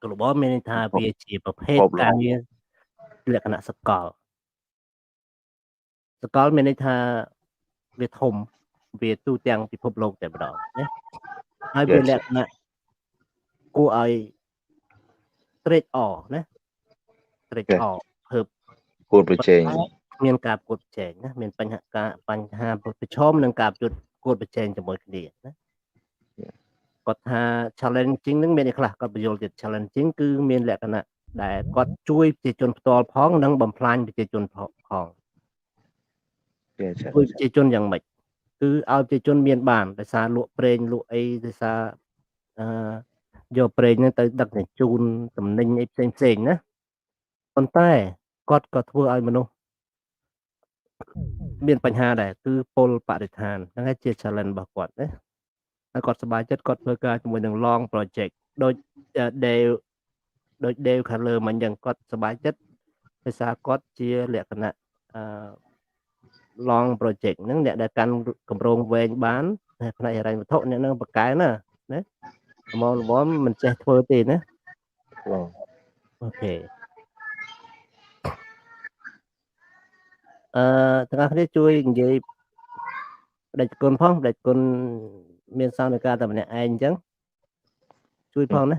global មានន័យថាវាជាប្រភេទការងារលក្ខណៈសកលមានន័យថាវាធំវាទូទាំងពិភពលោកតែម្ដងណាហើយវាលក្ខណៈគួរឲ្យត្រេកអរណាត្រេកអរភើបគួរប្រជែងមានការប្រកួតប្រជែងណាមានបញ្ហាប្រឈមនឹងការប្រកួតប្រជែងជាមួយគ្នាណាគាត់ថា challenging នឹងមានអីខ្លះគាត់បញ្យល់ទៀត challenging គឺមានលក្ខណៈដែលគាត់ជួយប្រជាជនផ្ទាល់ផងនិងបំផ្លាញប្រជាជនផងជួយប្រជាជនយ៉ាងម៉េចគឺឲ្យប្រជាជនមានបានដោយសារលក់ប្រេងលក់អីដោយសារយកប្រេងហ្នឹងទៅដឹកជញ្ជូនទំនិញអីផ្សេងណាប៉ុន្តែគាត់ក៏ធ្វើឲ្យមនុស្សមានបញ្ហាដែរគឺពលបរិស្ថានហ្នឹងឯងជា challenge របស់គាត់ណាហើយគាត់សប្បាយចិត្តគាត់ធ្វើការជាមួយនឹង long project ដូច Dave Color មិញអញ្ចឹងគាត់សប្បាយចិត្តដោយសារគាត់ជាលក្ខណៈlong project ហ្នឹងអ្នកដែលកាន់គម្រោងវែងបានផ្នែកហិរញ្ញវត្ថុអ្នកនឹងបកកែណាល្មមមិនចេះធ្វើទេណាអូខេទាំងអស់គ្នាជួយនិយាយផ្ដាច់គុណផងផ្ដាច់គុណមានសកម្មភាពតែម្នាក់ឯងអញ្ចឹងជួយផងណា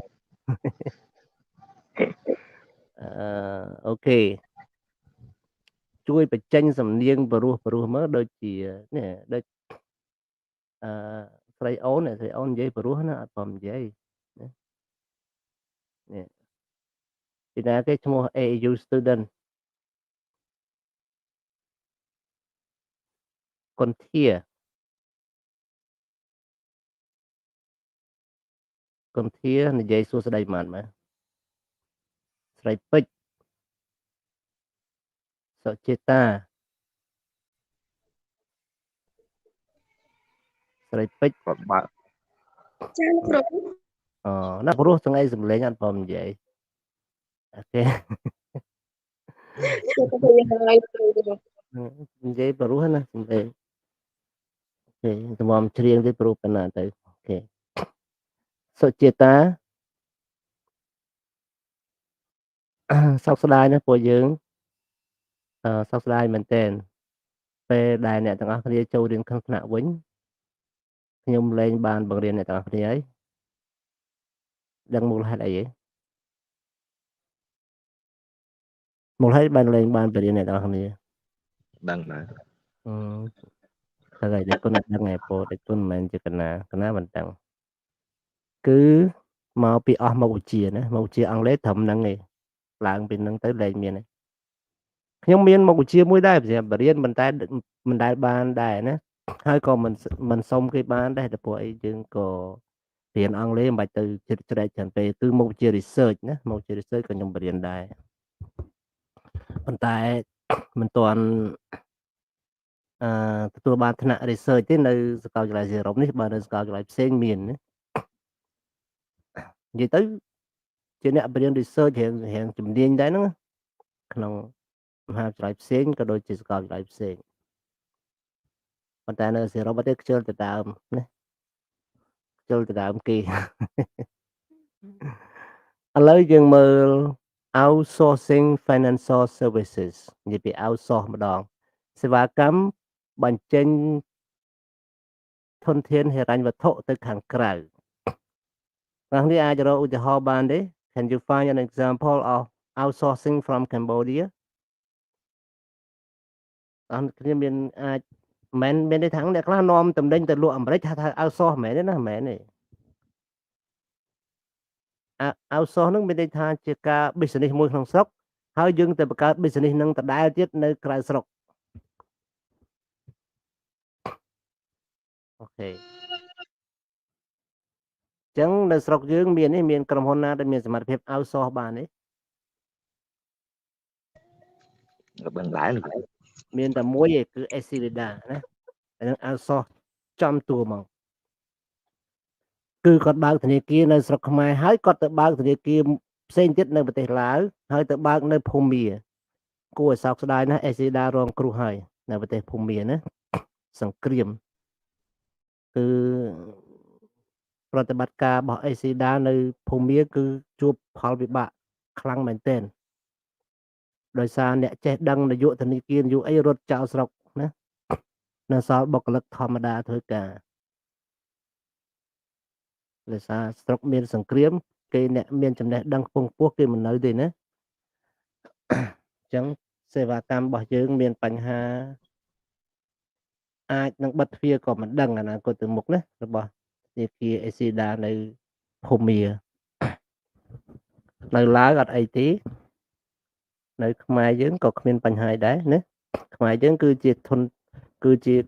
អូខេជួយបញ្ចេញសំនៀងបរោះមើលដូចជានេះដូច ស្រីអូននិយាយព្រោះណាអត់ព្រមនិយាយណានេះពីណាគេឈ្មោះ AU student គុនធានិយាយសួស្ដីហ្មងមើលស្រីពេជ្រសុចេតាស្រីពេជ្រ គាត់បើក ចាលោកគ្រូ ណាព្រោះទាំងអីសំឡេងអត់ព្រមនិយាយអូខេ ខ្ញុំទៅវិញហើយគ្រូ និយាយព្រោះណាសំឡេងអូខេតម្រាំច្រៀងទៅព្រោះប៉ុណ្ណាទៅអូខេសុចេតាសោកស្ដាយណាពួកយើងសោកស្ដាយមែនទែនពេលដែលអ្នកទាំងអស់គ្នាចូលរៀនក្នុងថ្នាក់វិញខ្ញុំលែងបានបង្រៀនអ្នកទាំងអស់គ្នាហើយដឹងមូលហេតុអីទេមូលហេតុបានលែងបានបង្រៀនអ្នកទាំងអស់គ្នា ដឹងដែរ ហើយតែគុណដឹងឯពោតែគុណមិនមែនជាកណាមិនដឹងគឺមកពីអស់មកវិជាណាមកវិជាអង់គ្លេសត្រឹមហ្នឹងឯងឡើងពីហ្នឹងទៅលែងមានទេខ្ញុំមានមកវិជាមួយដែរប្រហែលបរៀនមិនដែលបានដែរណាហើយក៏មិនសុំគេបានដែរតែពួកអីយើងក៏រៀនអង់គ្លេសមិនបាច់ទៅជ្រែកច្រើនពេកគឺមកវិជា research ណាមកវិជា research ក៏ខ្ញុំបរៀនដែរប៉ុន្តែមិនទាន់ទទួលបានថ្នាក់ research ទេនៅសាកលវិទ្យាល័យសេរ៉ុបនេះបើនៅសាកលវិទ្យាល័យផ្សេងមានណានិយាយទៅជាអ្នកបរៀន research រៀងជំនាញដែរហ្នឹងក្នុងមហាវិទ្យាល័យផ្សេងក៏ដូចជាសាកលវិទ្យាល័យផ្សេងប៉ុន្តែនៅសេរ៉ុបទេខ្ជិលទៅដើមណាខ្ជិលទៅដើមគេ ឥឡូវយើងមើល outsourcing financial services និយាយពី outsource ម្ដងសេវាកម្មបញ្ចេញធនធានហិរញ្ញវត្ថុទៅខាងក្រៅបងនេះអាចរកឧទាហរណ៍បានទេ Can you find an example of outsourcing from Cambodia គ្នាមានអាចមិនមានន័យថាអ្នកខ្លះនាំតំណែងទៅលក់អាមេរិកថា outsource មែនទេណាមែនទេ outsource ហ្នឹងមានន័យថាជាការ business មួយក្នុងស្រុកហើយយើងទៅបង្កើត business ហ្នឹងដដែលទៀតនៅក្រៅស្រុកអូខេចឹងនៅស្រុកយើងមានក្រុមហ៊ុនណាដែលមានសមត្ថភាព outsource បានទេ ដឹងដែរ មានតែមួយឯងគឺ Excelida ណាអានឹង outsource ចំតួមកគឺគាត់បើកធនាគារនៅស្រុកខ្មែរហើយគាត់ទៅបើកធនាគារផ្សេងទៀតនៅប្រទេសឡាវហើយទៅបើកនៅភូមាគួរឲ្យសោកស្ដាយណាស់ Excelida រងគ្រោះហើយនៅប្រទេសភូមាណាសង្គ្រាមគឺប្រតិបត្តិការរបស់ Excelida នៅភូមាគឺជួបផលវិបាកខ្លាំងមែនទែនដោយសារអ្នកចេះដឹងនាយកធនាគារនាយកអីរត់ចោលស្រុកណានៅសល់បុគ្គលិកធម្មតាធ្វើការដោយសារស្រុកមានសង្គ្រាមគេអ្នកមានចំណេះដឹងខ្ពង់ខ្ពស់គេមិននៅទេណាអញ្ចឹងសេវាកម្មរបស់យើងមានបញ្ហាអាចនឹងបិទទ្វារក៏មិនដឹងអនាគតទៅមុខណារបស់ធនាគារ Excelida នៅភូមានៅឡាវអត់អីទេនៅខ្មែរយើងក៏គ្មានបញ្ហាដែរណាខ្មែរយើងគឺជា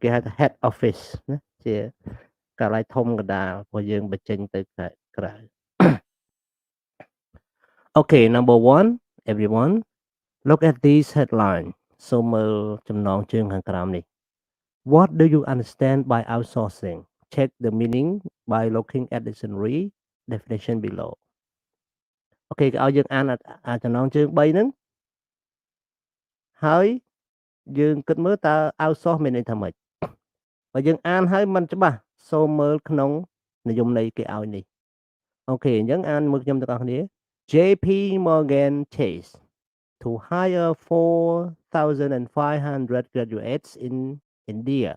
គេហៅថា head office ណាជាកាល័យធំកណ្ដាលរបស់យើងបញ្ចេញទៅក្រៅ Okay number 1 everyone look at these headline សូមមើលចំណងជើងខាងក្រោមនេះ What do you understand by outsourcing check the meaning by looking at the dictionary definition below អូខេគេឲ្យយើងអានចំណងជើង3ហ្នឹងហើយយើងគិតមើលតើ outsource មានន័យថាម៉េចបើយើងអានហើយមិនច្បាស់សូមមើលក្នុងនិយមន័យគេឲ្យនេះអូខេអញ្ចឹងអានមើលខ្ញុំទាំងអស់គ្នា JP Morgan Chase to hire 4,500 graduates in India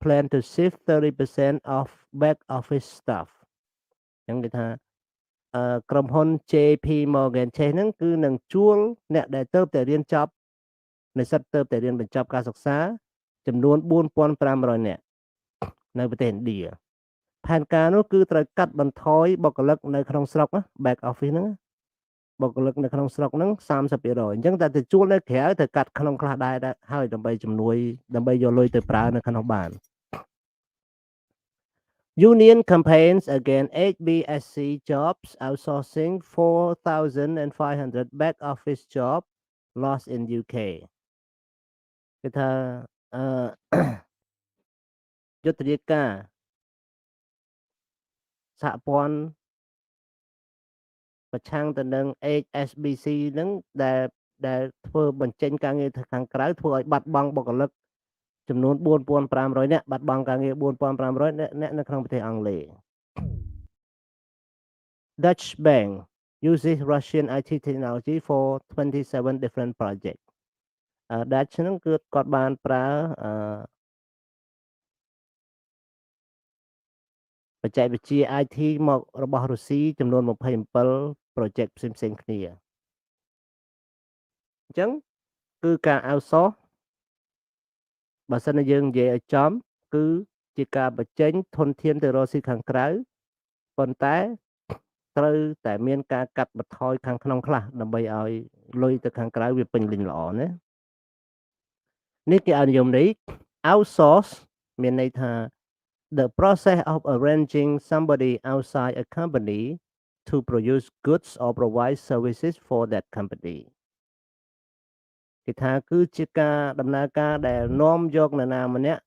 plan to shift 30% of back office staff អញ្ចឹងគេថាក្រុមហ៊ុន JP Morgan Chase ហ្នឹងគឺនឹងជួលអ្នកដែលទៅតែរៀនចប់និស្សិតទៅតែរៀនបញ្ចប់ការសិក្សាចំនួន 4,500 នាក់នៅប្រទេសឥណ្ឌា ផែនការនោះគឺត្រូវកាត់បន្ថយបុគ្គលិកនៅក្នុងស្រុកណា back office ហ្នឹងបុគ្គលិកនៅក្នុងស្រុកហ្នឹង 30% អញ្ចឹងតែទៅជួលនៅក្រៅទៅកាត់ក្នុងខ្លះដែរហើយដើម្បីជំនួយដើម្បីយកលុយទៅប្រើនៅក្នុងបាន Union campaigns against HBSC jobs outsourcing 4,500 back office job lost in UK គេថាយុទ្ធនាការសហព័ន្ធប្រឆាំងទៅនឹង HSBC ហ្នឹងដែលធ្វើបញ្ចេញការងារទៅខាងក្រៅធ្វើឲ្យបាត់បង់បុគ្គលិកចំនួន 4,500 នាក់បាត់បង់ការងារ 4,500 នាក់នៅក្នុងប្រទេសអង់គ្លេស Dutch Bank uses Russian IT technology for 27 different projects Dutch ហ្នឹងគឺគាត់បានប្រើបច្ចេកវិទ្យា IT មករបស់រុស្ស៊ីចំនួន 27 project ផ្សេងៗគ្នាអញ្ចឹងគឺការ outsource បើសិនជាយើងនិយាយឲ្យចំគឺជាការបញ្ចេញធនធានទៅរកស៊ីខាងក្រៅប៉ុន្តែត្រូវតែមានការកាត់បន្ថយខាងក្នុងខ្លះដើម្បីឲ្យលុយទៅខាងក្រៅវាពេញលេញល្អណានេះគេឲ្យនិយមនេះ outsource មានន័យថា the process of arranging somebody outside a company to produce goods or provide services for that company គេថាគឺជាការដំណើរការដែលនាំយកនរណាម្នាក់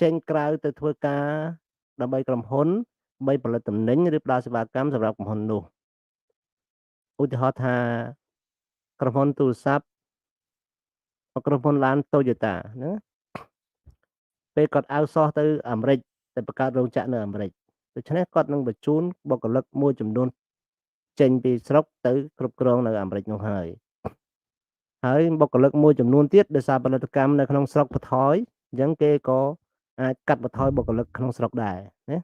ចេញក្រៅទៅធ្វើការដើម្បីក្រុមហ៊ុនដើម្បីផលិតទំនិញឬផ្ដល់សេវាកម្មសម្រាប់ក្រុមហ៊ុននោះឧទាហរណ៍ថាក្រុមហ៊ុនទូរស័ព្ទក្រុមហ៊ុនឡាន Toyota ណាពេលគាត់ outsource ទៅអាមេរិកទៅបង្កើតរោងចក្រនៅអាមេរិកដូច្នេះគាត់នឹងបញ្ជូនបុគ្គលិកមួយចំនួនចេញពីស្រុកទៅគ្រប់គ្រងនៅអាមេរិកនោះហើយបុគ្គលិកមួយចំនួនទៀតដោយសារផលិតកម្មនៅក្នុងស្រុកបន្ថយអញ្ចឹងគេក៏អាចកាត់បន្ថយបុគ្គលិកក្នុងស្រុកដែរណា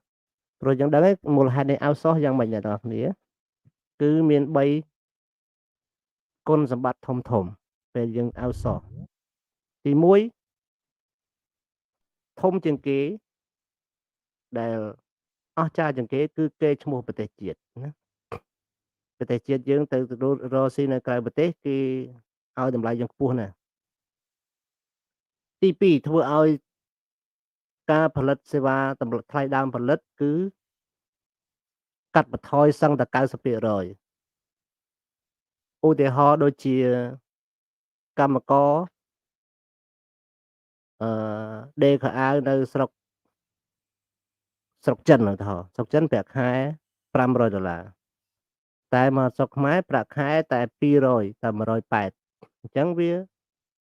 ព្រោះយើងដឹងហើយមូលហេតុនៃ outsource យ៉ាងម៉េចអ្នកទាំងអស់គ្នាគឺមាន3គុណសម្បត្តិធំពេលយើង outsource ទី1ធំជាងគេដែលអស្ចារ្យជាងគេគឺគេឈ្មោះប្រទេសជាតិណាប្រទេសជាតិយើងទៅរកស៊ីនៅក្រៅប្រទេសគេឲ្យតម្លៃយើងខ្ពស់ណាស់ទី2ធ្វើឲ្យការផលិតសេវាតម្លៃថ្លៃដើមផលិតគឺកាត់បន្ថយសឹងតែ 90% ឧទាហរណ៍ដូចជាកម្មករដេកខោអាវនៅស្រុកចិនឧទាហរណ៍ស្រុកចិនប្រាក់ខែ$500តែមកស្រុកខ្មែរប្រាក់ខែតែ200តែ180អញ្ចឹងវា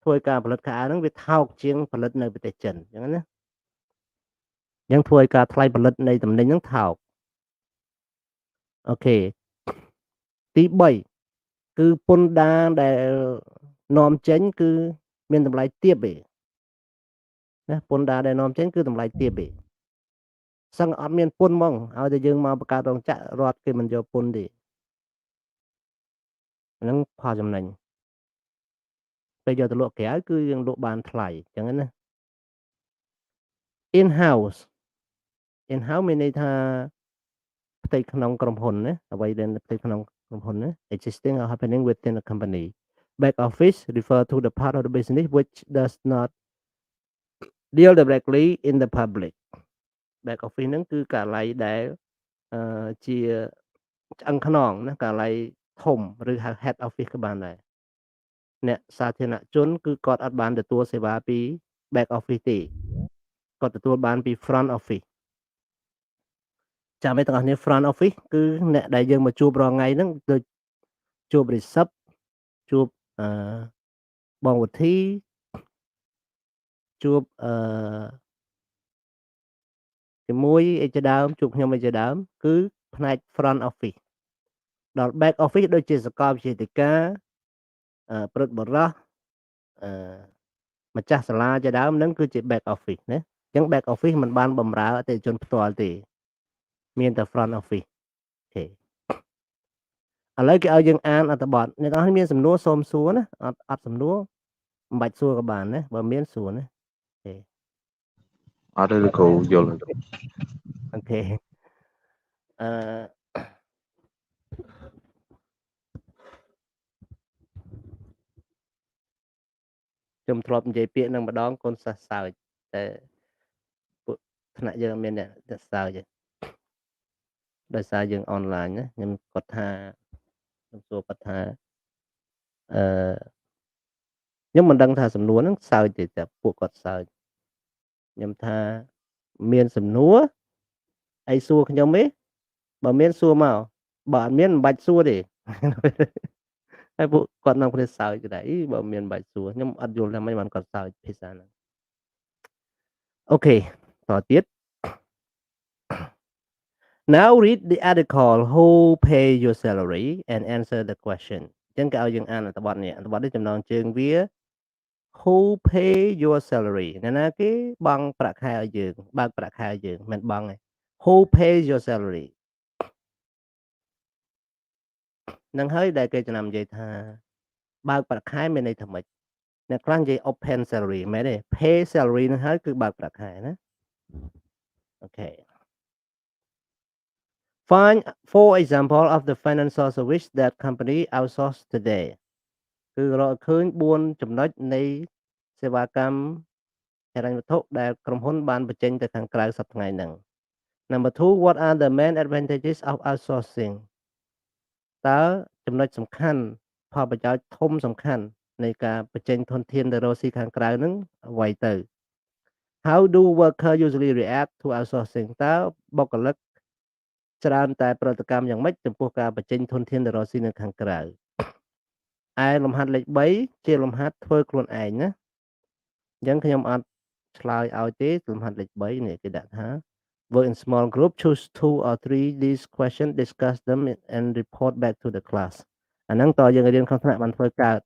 ធ្វើការផលិតខោអាវហ្នឹងវាថោកជាងផលិតនៅប្រទេសចិនអញ្ចឹងណាអញ្ចឹងធ្វើឲ្យការថ្លៃផលិតនៃទំនិញហ្នឹងថោកអូខេទី3គឺពន្ធដារដែលនាំចេញគឺមានតម្លៃទាបឯងណាពន្ធដារដែលនាំចេញគឺតម្លៃទាបឯងសឹងអត់មានពន្ធហ្មងឲ្យតែយើងមកបង្កើតរោងចក្ររដ្ឋគេមិនយកពន្ធទេហ្នឹងផលចំណេញពេលយកទៅលក់ក្រៅគឺយើងលក់បានថ្លៃអញ្ចឹងណា in house មានន័យថាផ្ទៃក្នុងក្រុមហ៊ុនណាអ្វីដែលផ្ទៃក្នុងក្រុមហ៊ុនណា existing or happening within a company back office refer to the part of the business which does not deal directly in the public back office ហ្នឹងគឺកាល័យដែលជាឆ្អឹងខ្នងណាកាល័យធំឬហៅ head office ក៏បានដែរអ្នកសាធារណជនគឺគាត់អត់បានទទួលសេវាពី back office ទេគាត់ទទួលបានពី front office ចាំឲ្យទាំងអស់គ្នា front office គឺអ្នកដែលយើងមកជួបរាល់ថ្ងៃហ្នឹងដូចជួប receipt ជួបបងវិធីជួបជាមួយអីជាដើមជួបខ្ញុំអីជាដើមគឺផ្នែក front office ដល់ back office ដូចជាសកលវិទ្យាល័យការព្រឹទ្ធបរិះម្ចាស់សាលាជាដើមហ្នឹងគឺជា back office ណាអញ្ចឹង back office មិនបានបម្រើអតិថិជនផ្ទាល់ទេមានតែ front office អូខេឥឡូវគេឲ្យយើងអានអត្ថបទអ្នកនរមានសំណួរសូមសួរណាអត់សំណួរមិនបាច់សួរក៏បានណាបើមានសួរណាអូខេ article យល់ អូខេអឺខ្ញុំធ្លាប់និយាយពាក្យនឹងម្ដងកូនសិស្សសើចតែពួកថ្នាក់យើងអត់មានអ្នកសើចទេដោយសារយើងអនឡាញណាខ្ញុំគាត់ថាខ្ញុំសួរគាត់ថាខ្ញុំមិនដឹងថាសំណួរហ្នឹងសើចទេតែពួកគាត់សើចខ្ញុំថាមានសំណួរអីសួរខ្ញុំទេបើមានសួរមកបើអត់មានមិនបាច់សួរទេហើយពួកគាត់នាំគ្នាសើចគេថាអីបើមានមិនបាច់សួរខ្ញុំអត់យល់ថាម៉េចបានគាត់សើចភាសាហ្នឹងអូខេតទៀត Now read the article who pay your salary and answer the question អញ្ចឹងគេឲ្យយើងអានអត្ថបទនេះចំណងជើងវា Who pay your salary អ្នកណាគេបង់ប្រាក់ខែឲ្យយើងបើកប្រាក់ខែឲ្យយើងមិនបង់ទេ Who pays your salary នឹងហើយដែលគេចំណាំនិយាយថាបើកប្រាក់ខែមានន័យថាម៉េចអ្នកខ្លះនិយាយ open salary មែនទេ pay salary នឹងហើយគឺបើកប្រាក់ខែណាអូខេ Find 4 example of the financial service that company outsource today គឺរកឃើញ4ចំណុចនៃសេវាកម្មហិរញ្ញវត្ថុដែលក្រុមហ៊ុនបានបញ្ចេញទៅខាងក្រៅសប្តាហ៍ថ្ងៃហ្នឹង Number 2 what are the main advantages of outsourcing តើចំណុចសំខាន់ផលប្រយោជន៍ធំសំខាន់នៃការបញ្ចេញធនធានទៅរកស៊ីខាងក្រៅហ្នឹងអ្វីទៅ How do worker usually react to outsourcing តើបុគ្គលិកច្រើនតែប្រតិកម្មយ៉ាងម៉េចចំពោះការបញ្ចេញធនធានទៅរកស៊ីនៅខាងក្រៅឯលំហាត់លេខ3ជាលំហាត់ធ្វើខ្លួនឯងណាអញ្ចឹងខ្ញុំអត់ឆ្លើយឲ្យទេលំហាត់លេខ3នេះគេដាក់ថា Work in small group choose 2 or 3 these questions discuss them and report back to the class អាហ្នឹងតើយើងរៀនក្នុងថ្នាក់បានធ្វើកើត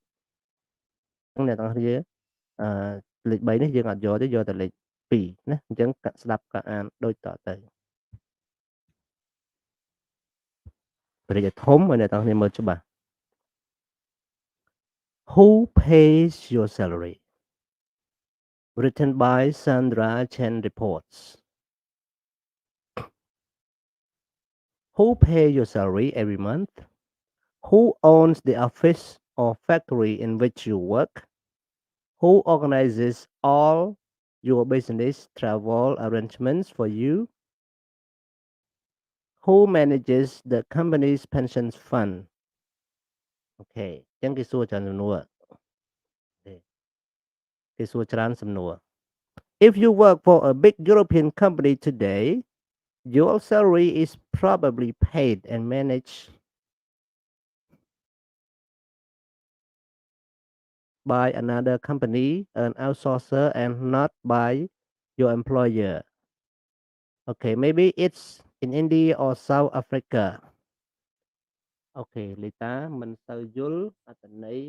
អ្នកទាំងគ្នាលេខ3នេះយើងអត់យកទេយកតែលេខ2ណាអញ្ចឹងស្ដាប់ការអានដូចតទៅប្រតិធំឲ្យអ្នកទាំងគ្នាមើលច្បាស់ Who pays your salary written by Sandra Chen reports Who pay your salary every month Who owns the office or factory in which you work Who organizes all your business travel arrangements for you Who manages the company's pension fund អូខេអញ្ចឹងគេសួរច្រើនសំណួរគេសួរច្រើនសំណួរ If you work for a big European company today your salary is probably paid and managed by another company an outsourcer and not by your employer okay maybe it's in India or South Africa អូខេលីតាមិនសូវយល់អត្ថន័យ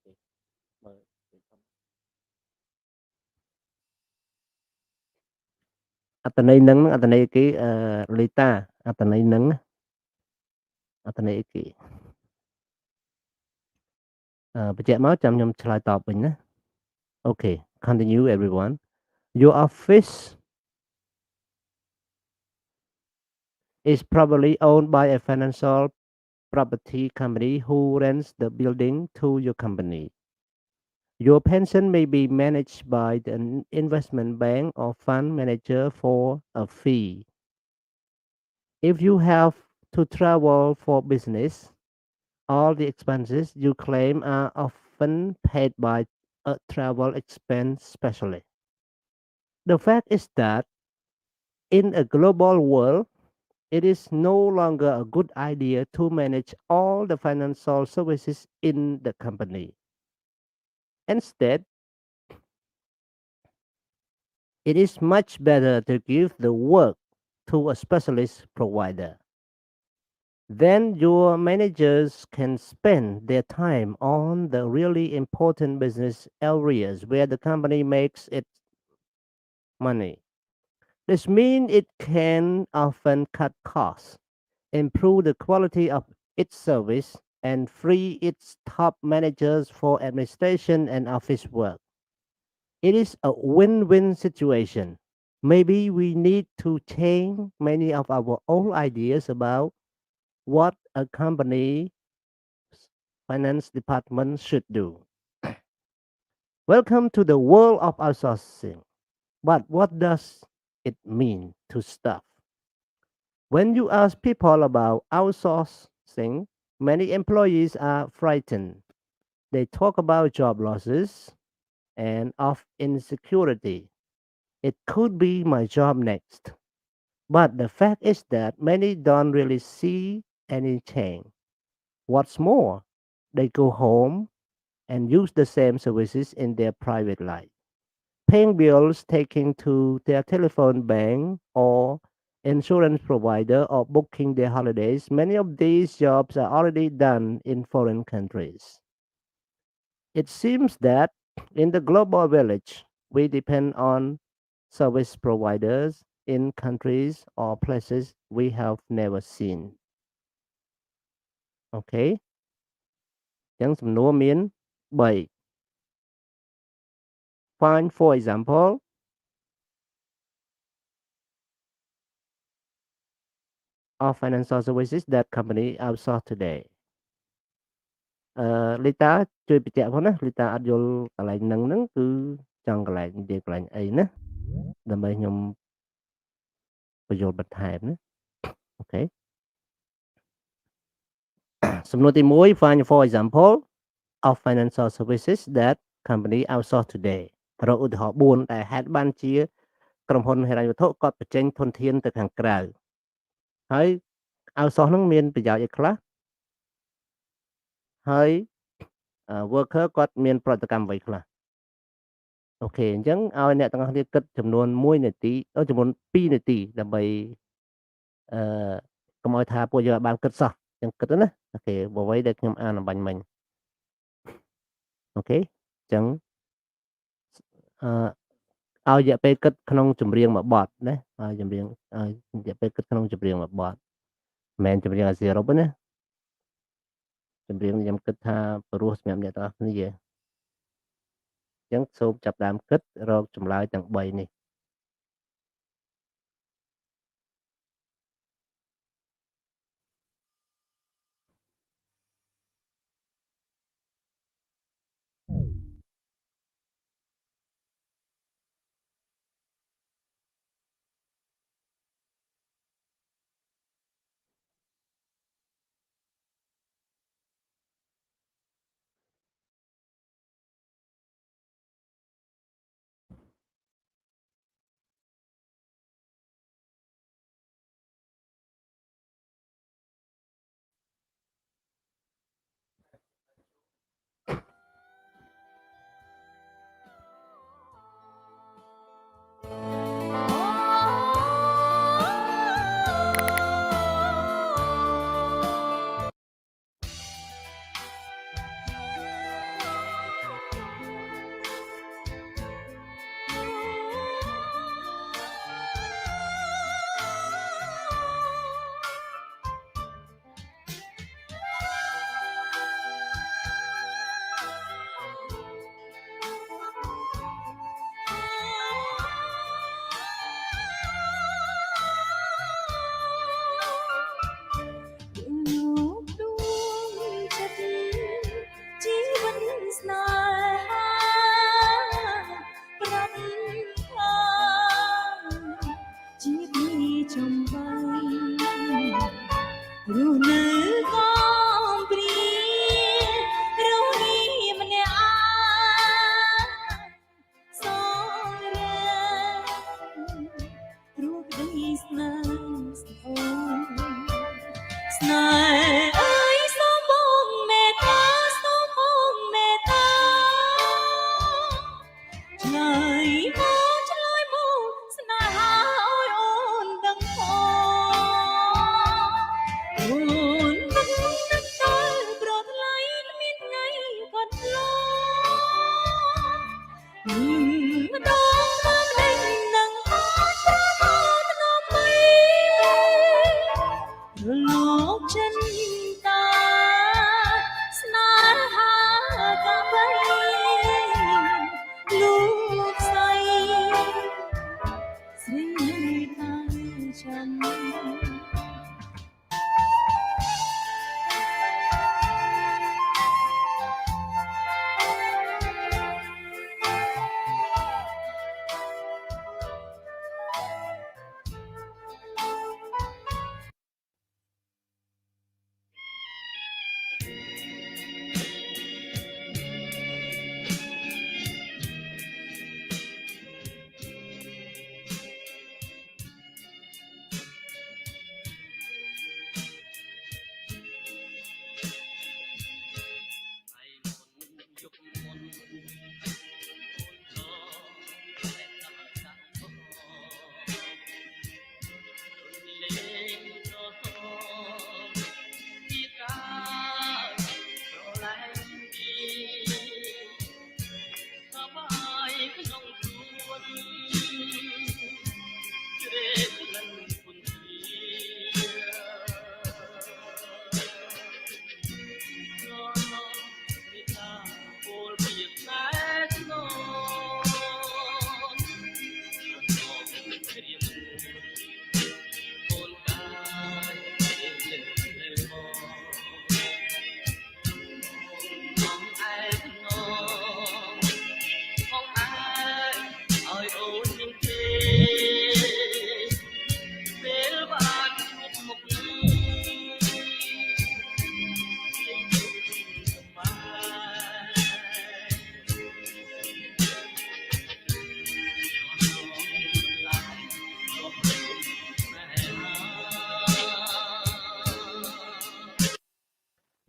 គេមើលអត្ថន័យហ្នឹងអត្ថន័យគេលីតាអត្ថន័យហ្នឹងអត្ថន័យគេបញ្ជាក់មកចាំខ្ញុំឆ្លើយតបវិញណា Okay continue everyone your office is probably owned by a financial property company who rents the building to your company. Your pension may be managed by an investment bank or fund manager for a fee. If you have to travel for business, all the expenses you claim are often paid by a travel expense specialist. The fact is that in a global world, it is no longer a good idea to manage all the financial services in the company. Instead, it is much better to give the work to a specialist provider. Then your managers can spend their time on the really important business areas where the company makes its money. This means it can often cut costs, improve the quality of its service, and free its top managers for administration and office work. It is a win-win situation. Maybe we need to change many of our old ideas about what a company finance department should do. Welcome to the world of outsourcing. But what does it mean to staff? When you ask people about outsourcing, many employees are frightened. They talk about job losses and of insecurity. It could be my job next. But the fact is that many don't really see any change. What's more, they go home and use the same services in their private life. Paying bills, taking to their telephone bank or insurance provider, or booking their holidays, many of these jobs are already done in foreign countries. It seems that in the global village, we depend on service providers in countries or places we have never seen. Okay. ចឹងសំណួរមាន3 Find for example of financial services that company outsource today. Lita ជួយបញ្ជាក់ផងណា Lita អត់យល់កន្លែងហ្នឹងគឺចង់កន្លែងនិយាយកន្លែងអីណាដើម្បីខ្ញុំបញ្យល់បន្ថែមណាអូខេសំណួរទី1 Find for example of financial services that company outsource today រកឧទាហរណ៍4ដែលហេតុបានជាក្រុមហ៊ុនហិរញ្ញវត្ថុគាត់បញ្ចេញធនធានទៅខាងក្រៅហើយ outsource ហ្នឹងមានប្រយោជន៍អីខ្លះហើយ worker គាត់មានប្រតិកម្មអ្វីខ្លះអូខេអញ្ចឹងឲ្យអ្នកទាំងអស់គ្នាគិតចំនួន1នាទីចំនួន2នាទីដើម្បីកុំឲ្យថាពួកយើងបានគិតសោះអញ្ចឹងគិតណាអូខេអ្វីដែលខ្ញុំអានអំបញ្ញមិញអូខេអញ្ចឹងឲ្យរយៈពេលគិតក្នុងចម្រៀងមួយបទណាឲ្យចម្រៀងឲ្យរយៈពេលគិតក្នុងចម្រៀងមួយបទមិនមែនចម្រៀងអាស៊ីអឺរ៉ុបទេណាចម្រៀងខ្ញុំគិតថាព្រោះសម្រាប់អ្នកទាំងអស់គ្នាអញ្ចឹងសូមចាប់ដើមគិតរកចម្លើយទាំង3នេះ លោកចិនតា ลูกใสស្រីខាងចាំ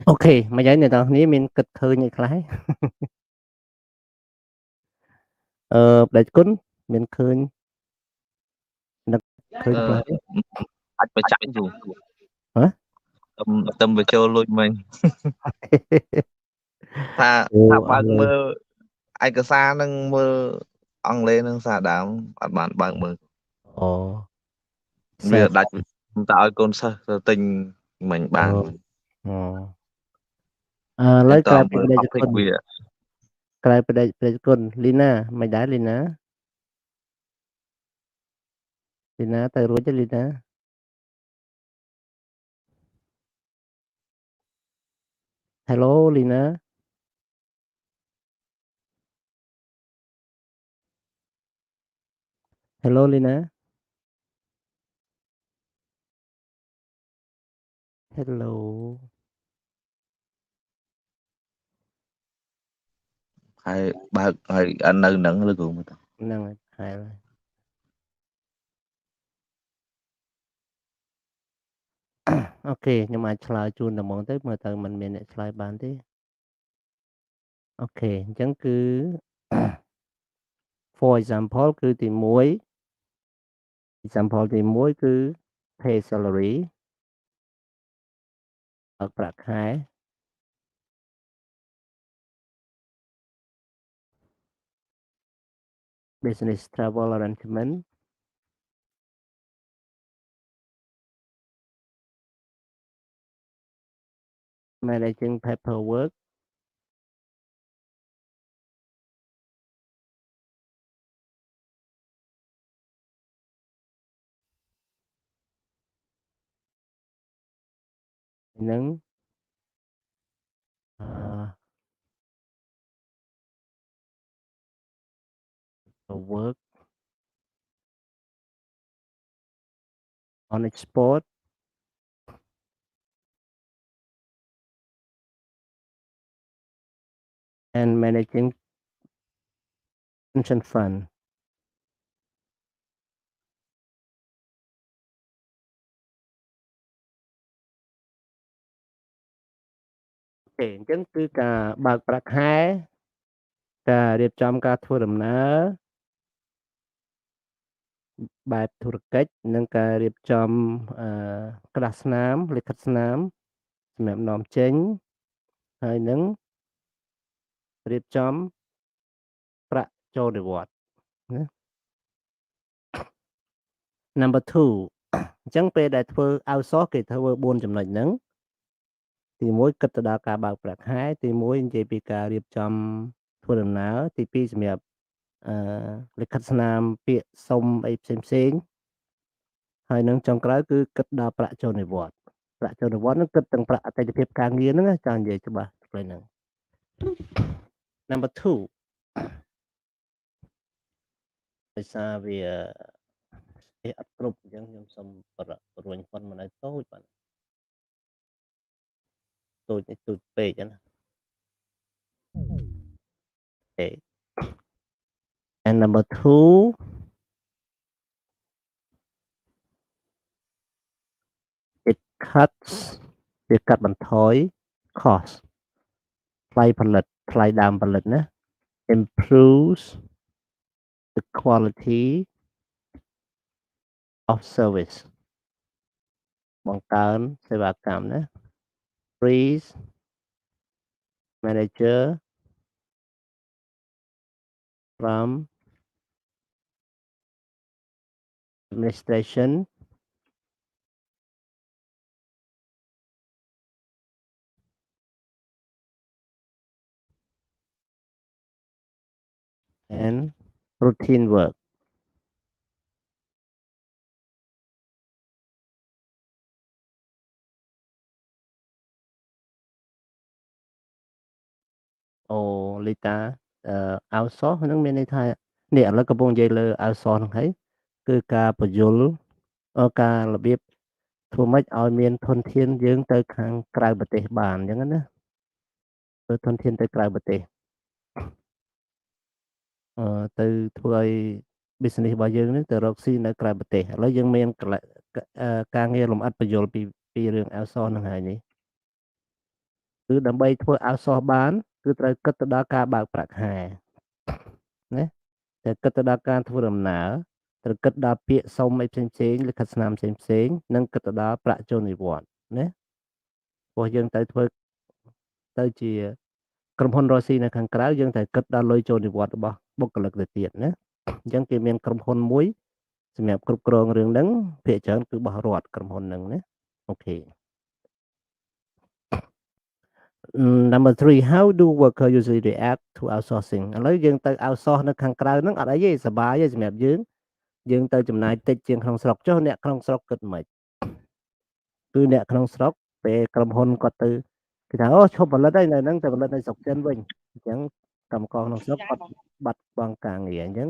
អូខេមកយ៉ាងអ្នកនរគ្នាមានគិតឃើញអីខ្លះ ផ្ដាច់គុណមានឃើញនឹកឃើញខ្លះ អាចបច្ចាក់យូរ ហ៎ តំបញ្ចូលលុយមិញ ថាបើកមើលឯកសារនឹងមើលអង់គ្លេសនឹងសារដើមអត់បានបើកមើល អូ វាដាច់តើឲ្យកូនសិស្សទៅទិញមិញបាន ឡើយក្រៅពីផ្ដាច់គុណ វា ក្រៅពីផ្ដាច់គុណលីណាមិនដែរលីណាទៅរួចទេលីណា Hello លីណា Hello លីណា Hello ហើយបើកហើយអត់នៅនឹងឬក៏មើលទៅ ហ្នឹងហើយ អូខេខ្ញុំអាចឆ្លើយជូនតែហ្មងទៅមើលទៅមិនមានអ្នកឆ្លើយបានទេអូខេអញ្ចឹងគឺ for example គឺទី1 example ទី1គឺ pay salary ប្រាក់ខែ business travel arrangement managing paperworkនឹង work on export and managing pension fund ទេអញ្ចឹងគឺការបើកប្រាក់ខែការរៀបចំការធ្វើដំណើរបែបធុរកិច្ចនិងការរៀបចំក្តារស្នាមលិខិតស្នាមសម្រាប់នាំចេញហើយនឹងរៀបចំប្រាក់ចូលនិវត្តន៍ណា Number 2 អញ្ចឹងពេលដែលធ្វើ outsource គេធ្វើ4ចំណុចហ្នឹង ទី1គិតទៅដល់ការបើកប្រាក់ខែទី1និយាយពីការរៀបចំធ្វើដំណើរទី2សម្រាប់លិខិតស្នាមពាក្យសុំអីផ្សេងហើយនឹងចុងក្រោយគឺគិតដល់ប្រាក់ចូលនិវត្តន៍ប្រាក់ចូលនិវត្តន៍នឹងគិតទាំងប្រាក់អតិថិភាពការងារហ្នឹងចង់និយាយច្បាស់ព្រោះហ្នឹង Number 2 ដោយសារវាអត់គ្រប់អញ្ចឹងខ្ញុំសូមរួញប៉ុនមកឲ្យតូចបាទតូចនេះតូចពេកណា Okay and number 2 it cuts វាកាត់បន្ថយ cost ថ្លៃផលិតថ្លៃដើមផលិតណា improves the quality of service បង្កើនសេវាកម្មណា frees manager from administration and routine work អូលីតាoutsource ហ្នឹងមានន័យថានេះឥឡូវកំពុងនិយាយលើ outsource ហ្នឹងហើយគឺការបញ្យលការរបៀបធ្វើម៉េចឲ្យមានធនធានយើងទៅខាងក្រៅប្រទេសបានអញ្ចឹងណាធ្វើធនធានទៅក្រៅប្រទេសទៅធ្វើឲ្យ business របស់យើងនេះទៅរកស៊ីនៅក្រៅប្រទេសឥឡូវយើងមានការងារលំអិតបញ្យលពីរឿង outsource ហ្នឹងហើយនេះគឺដើម្បីធ្វើ outsource បានគឺត្រូវគិតទៅដល់ការបើកប្រាក់ខែណាតែគិតទៅដល់ការធ្វើដំណើរត្រូវគិតដល់ពាក្យសុំអីផ្សេងលិខិតស្នាមផ្សេងនិងគិតទៅដល់ប្រាក់ចូលនិវត្តន៍ណាព្រោះយើងទៅធ្វើទៅជាក្រុមហ៊ុនរកស៊ីនៅខាងក្រៅយើងត្រូវគិតដល់លុយចូលនិវត្តន៍របស់បុគ្គលិកទៅទៀតណាអញ្ចឹងគេមានក្រុមហ៊ុនមួយសម្រាប់គ្រប់គ្រងរឿងហ្នឹងភាគច្រើនគឺរបស់រដ្ឋក្រុមហ៊ុនហ្នឹងណាអូខេ Number 3 how do worker usually react to outsourcing ឥឡូវយើងទៅ outsource នៅខាងក្រៅហ្នឹងអត់អីទេសប្បាយទេសម្រាប់យើងទៅចំណាយតិចជាងក្នុងស្រុកចុះអ្នកក្នុងស្រុកគិតមិនគឺអ្នកក្នុងស្រុកពេលក្រុមហ៊ុនគាត់ទៅគេថាអូឈប់ផលិតហើយនៅហ្នឹងទៅផលិតនៅស្រុកចិនវិញអញ្ចឹងកម្មករក្នុងស្រុកគាត់បាត់បង់ការងារអញ្ចឹង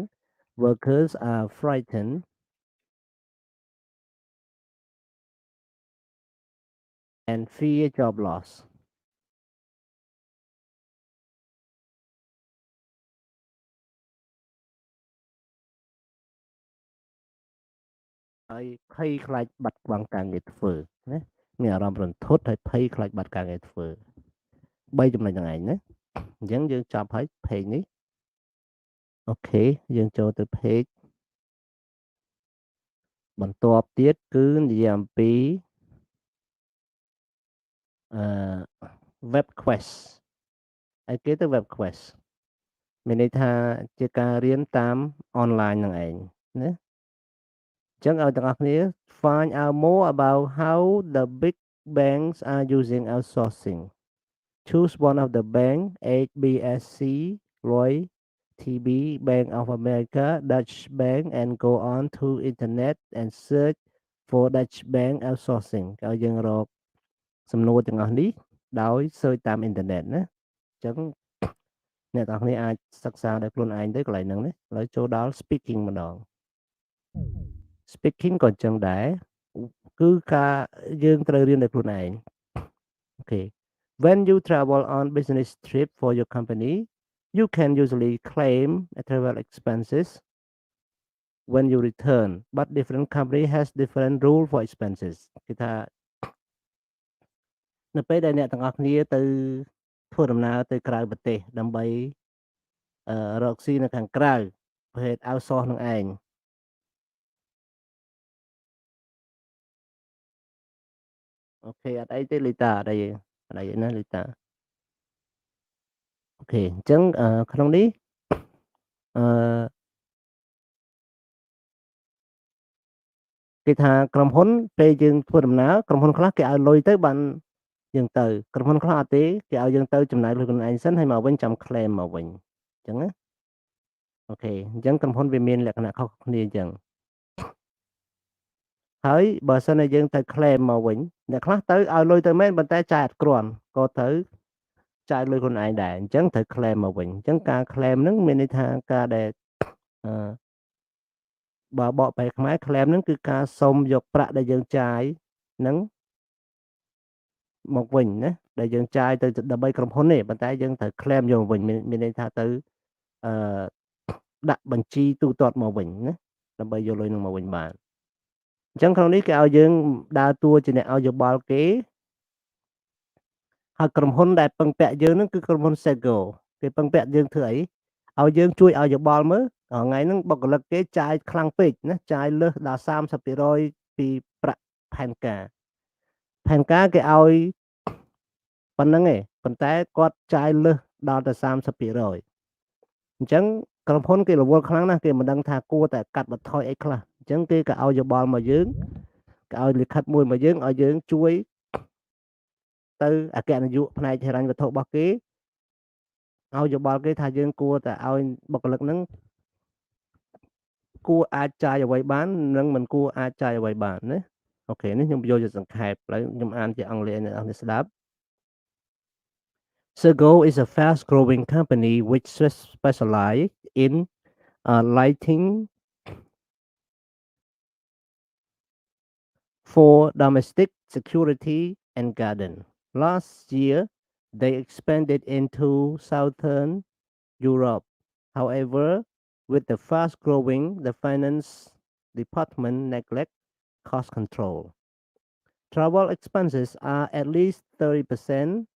workers are frightened and fear job loss ហើយភ័យខ្លាចបាត់បង់ការងារធ្វើណាមានអារម្មណ៍រន្ធត់ហើយភ័យខ្លាចបាត់ការងារធ្វើ3ចំណុចហ្នឹងឯងណាអញ្ចឹងយើងចាប់ហើយ page នេះអូខេយើងចូលទៅ page បន្ទាប់ទៀតគឺនិយាយអំពីweb quest ហើយគេទៅ web quest មានន័យថាជាការរៀនតាម online ហ្នឹងឯងណាអញ្ចឹងឲ្យទាំងអស់គ្នា find out more about how the big banks are using outsourcing choose one of the bank HSBC Lloyd TB Bank of America Dutch Bank and go on to internet and search for Dutch Bank outsourcing ឲ្យយើងរកសំណួរទាំងអស់នេះដោយ search តាមអ៊ីនធឺណិតណាអញ្ចឹងអ្នកទាំងអស់គ្នាអាចសិក្សាដោយខ្លួនឯងទៅកន្លែងហ្នឹងណាឥឡូវចូលដល់ speaking ម្ដង speaking ក៏អញ្ចឹងដែរគឺការយើងត្រូវរៀនដោយខ្លួនឯងអូខេ when you travel on business trip for your company you can usually claim travel expenses when you return but different company has different rule for expenses គឺថានៅពេលដែលអ្នកទាំងអស់គ្នាទៅធ្វើដំណើរទៅក្រៅប្រទេសដើម្បីរកស៊ីនៅខាងក្រៅប្រភេទ outsource នឹងឯងអូខេអត់អីទេលីតាអត់អីណាលីតាអូខេអញ្ចឹងក្នុងនេះគេថាក្រុមហ៊ុនពេលយើងធ្វើដំណើរក្រុមហ៊ុនខ្លះគេឲ្យលុយទៅបាន យើងទៅក្រុមហ៊ុនខ្លះអត់ទេគេឲ្យយើងទៅចំណាយលុយខ្លួនឯងសិនហើយមកវិញចាំ claim មកវិញអញ្ចឹងណាអូខេអញ្ចឹងក្រុមហ៊ុនវាមានលក្ខណៈខុសគ្នាអញ្ចឹងហើយបើសិនជាយើងទៅ claim មកវិញអ្នកខ្លះទៅឲ្យលុយទៅមែនប៉ុន្តែចាយអត់គ្រាន់ក៏ត្រូវចាយលុយខ្លួនឯងដែរអញ្ចឹងត្រូវ claim មកវិញអញ្ចឹងការ claim ហ្នឹងមានន័យថាការដែលបើបកបែរខ្មែរ claim ហ្នឹងគឺការសុំយកប្រាក់ដែលយើងចាយហ្នឹងមកវិញណាដែលយើងចាយទៅដើម្បីក្រុមហ៊ុនទេប៉ុន្តែយើងត្រូវ claim យកមកវិញមានន័យថាទៅដាក់បញ្ជីទូទាត់មកវិញណាដើម្បីយកលុយនឹងមកវិញបានអញ្ចឹងក្នុងនេះគេឲ្យយើងដើរតួជាអ្នកឲ្យយោបល់គេហើយក្រុមហ៊ុនដែលពឹងពាក់យើងហ្នឹងគឺក្រុមហ៊ុន Sego គេពឹងពាក់យើងធ្វើអីឲ្យយើងជួយឲ្យយោបល់មើលថ្ងៃហ្នឹងបុគ្គលិកគេចាយខ្លាំងពេកណាចាយលើសដល់ 30% ពីប្រាក់ផែនការគេឲ្យប៉ុណ្្នឹងឯងប៉ុន្តែគាត់ចាយលើសដល់ទៅ 30% អញ្ចឹងក្រុមហ៊ុនគេរវល់ខ្លាំងណាស់គេមិនដឹងថាគួរតែកាត់បន្ថយអីខ្លះអញ្ចឹងគេក៏ឲ្យយោបល់មកយើងគេឲ្យលិខិតមួយមកយើងឲ្យយើងជួយទៅអគ្គនាយកផ្នែកហិរញ្ញវត្ថុរបស់គេឲ្យយោបល់គេថាយើងគួរតែឲ្យបុគ្គលិកហ្នឹងគួរអាចចាយអ្វីបាននិងមិនគួរអាចចាយអ្វីបានណាអូខេនេះខ្ញុំយកជាសង្ខេបហើយខ្ញុំអានជាអង់គ្លេសអ្នកនរស្ដាប់ Sego is a fast-growing company which specializes in lighting for domestic security and garden. Last year, they expanded into Southern Europe. However, with the fast-growing, the finance department neglect cost control. Travel expenses are at least 30%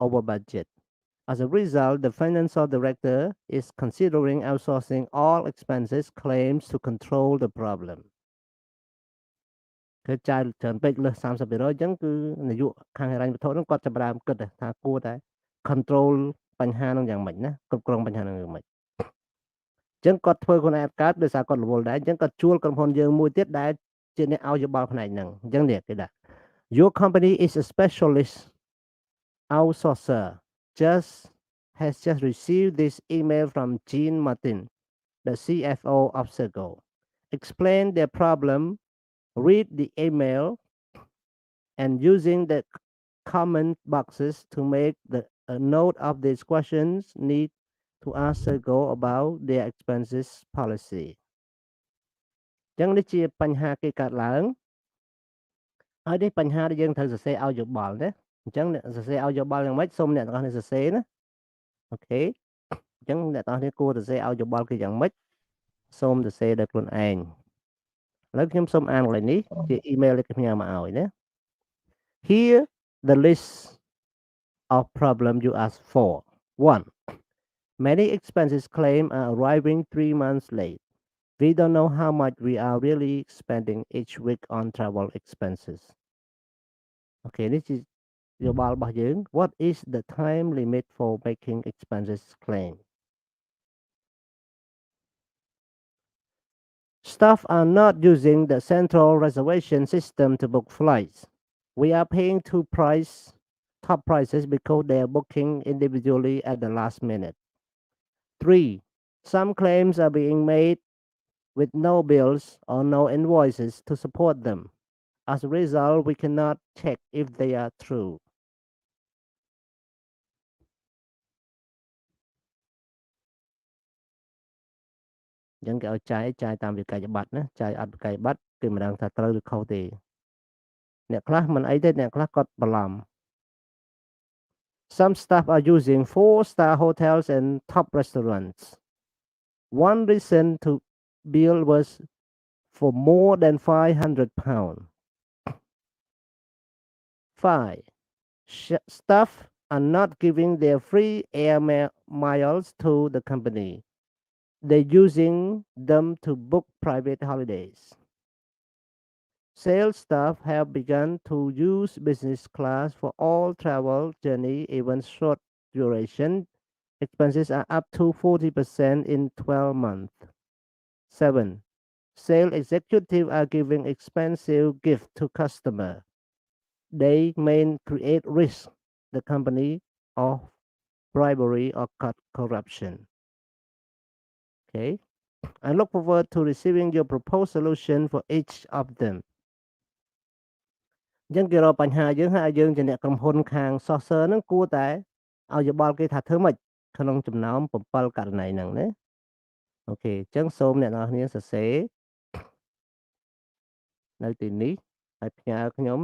over budget. As a result, the financial director is considering outsourcing all expenses claims to control the problem. គឺចាយច្រើនពេកលើស 30% អញ្ចឹងគឺនាយកខាងហិរញ្ញវត្ថុហ្នឹងគាត់ចាប់ផ្ដើមគិតថាគួរតែ control បញ្ហាហ្នឹងយ៉ាងម៉េចណាគ្រប់គ្រងបញ្ហាហ្នឹងយ៉ាងម៉េចអញ្ចឹងគាត់ធ្វើខ្លួនឯងអត់កើតដោយសារគាត់រវល់ដែរអញ្ចឹងគាត់ជួលក្រុមហ៊ុនយើងមួយទៀតដែលជាអ្នកឲ្យយោបល់ផ្នែកហ្នឹងអញ្ចឹងនេះគេដាក់ Your company is a specialist outsourcer has just received this email from Jean Martin, the CFO of Sego. Explain their problem, read the email, and using the comment boxes to make a note of these questions need to ask Sego about their expenses policy. ចឹងនេះជាបញ្ហាគេកើតឡើងហើយនេះបញ្ហាដែលយើងត្រូវសរសេរឲ្យយោបល់ណាអញ្ចឹងអ្នកសរសេរឲ្យយោបល់យ៉ាងម៉េចសូមអ្នកទាំងអស់គ្នាសរសេរណាអូខេអញ្ចឹងអ្នកទាំងអស់គ្នាគួរសរសេរឲ្យយោបល់គេយ៉ាងម៉េចសូមសរសេរដោយខ្លួនឯងឥឡូវខ្ញុំសូមអានកន្លែងនេះជាអ៊ីមែលដែលគេផ្ញើមកឲ្យណា Here the list of problem you asked for. 1. Many expenses claim are arriving 3 months late. We don't know how much we are really spending each week on travel expenses. Okay, this is your ball. What is the time limit for making expenses claim? Staff are not using the central reservation system to book flights. We are paying top prices because they are booking individually at the last minute. 3. Some claims are being made with no bills or no invoices to support them. As a result, we cannot check if they are true. Dân cái trái tam việc cái bát nữa, trái ăn cái bát thì mình đang thật trâu được khâu thì nè class mình ấy thế nè class có làm. Some staff are using 4-star hotels and top restaurants. One recent bill was for more than £500. 5. Staff are not giving their free air miles to the company. They're using them to book private holidays. Sales staff have begun to use business class for all travel journey, even short duration. Expenses are up to 40% in 12 months. 7. Sales executives are giving expensive gifts to customers. they may create risk the company of bribery or corruption. Okay, I look forward to receiving your proposed solution for each of them. អញ្ចឹងគេរកបញ្ហាយើងហើយយើងជាអ្នកក្រុមហ៊ុនខាង sourcer ហ្នឹងគួរតែឲ្យយោបល់គេថាធ្វើម៉េចក្នុងចំណោម7ករណីហ្នឹងណាអូខេអញ្ចឹងសូមអ្នកនរគ្នាសរសេរនៅទីនេះហើយផ្ញើខ្ញុំ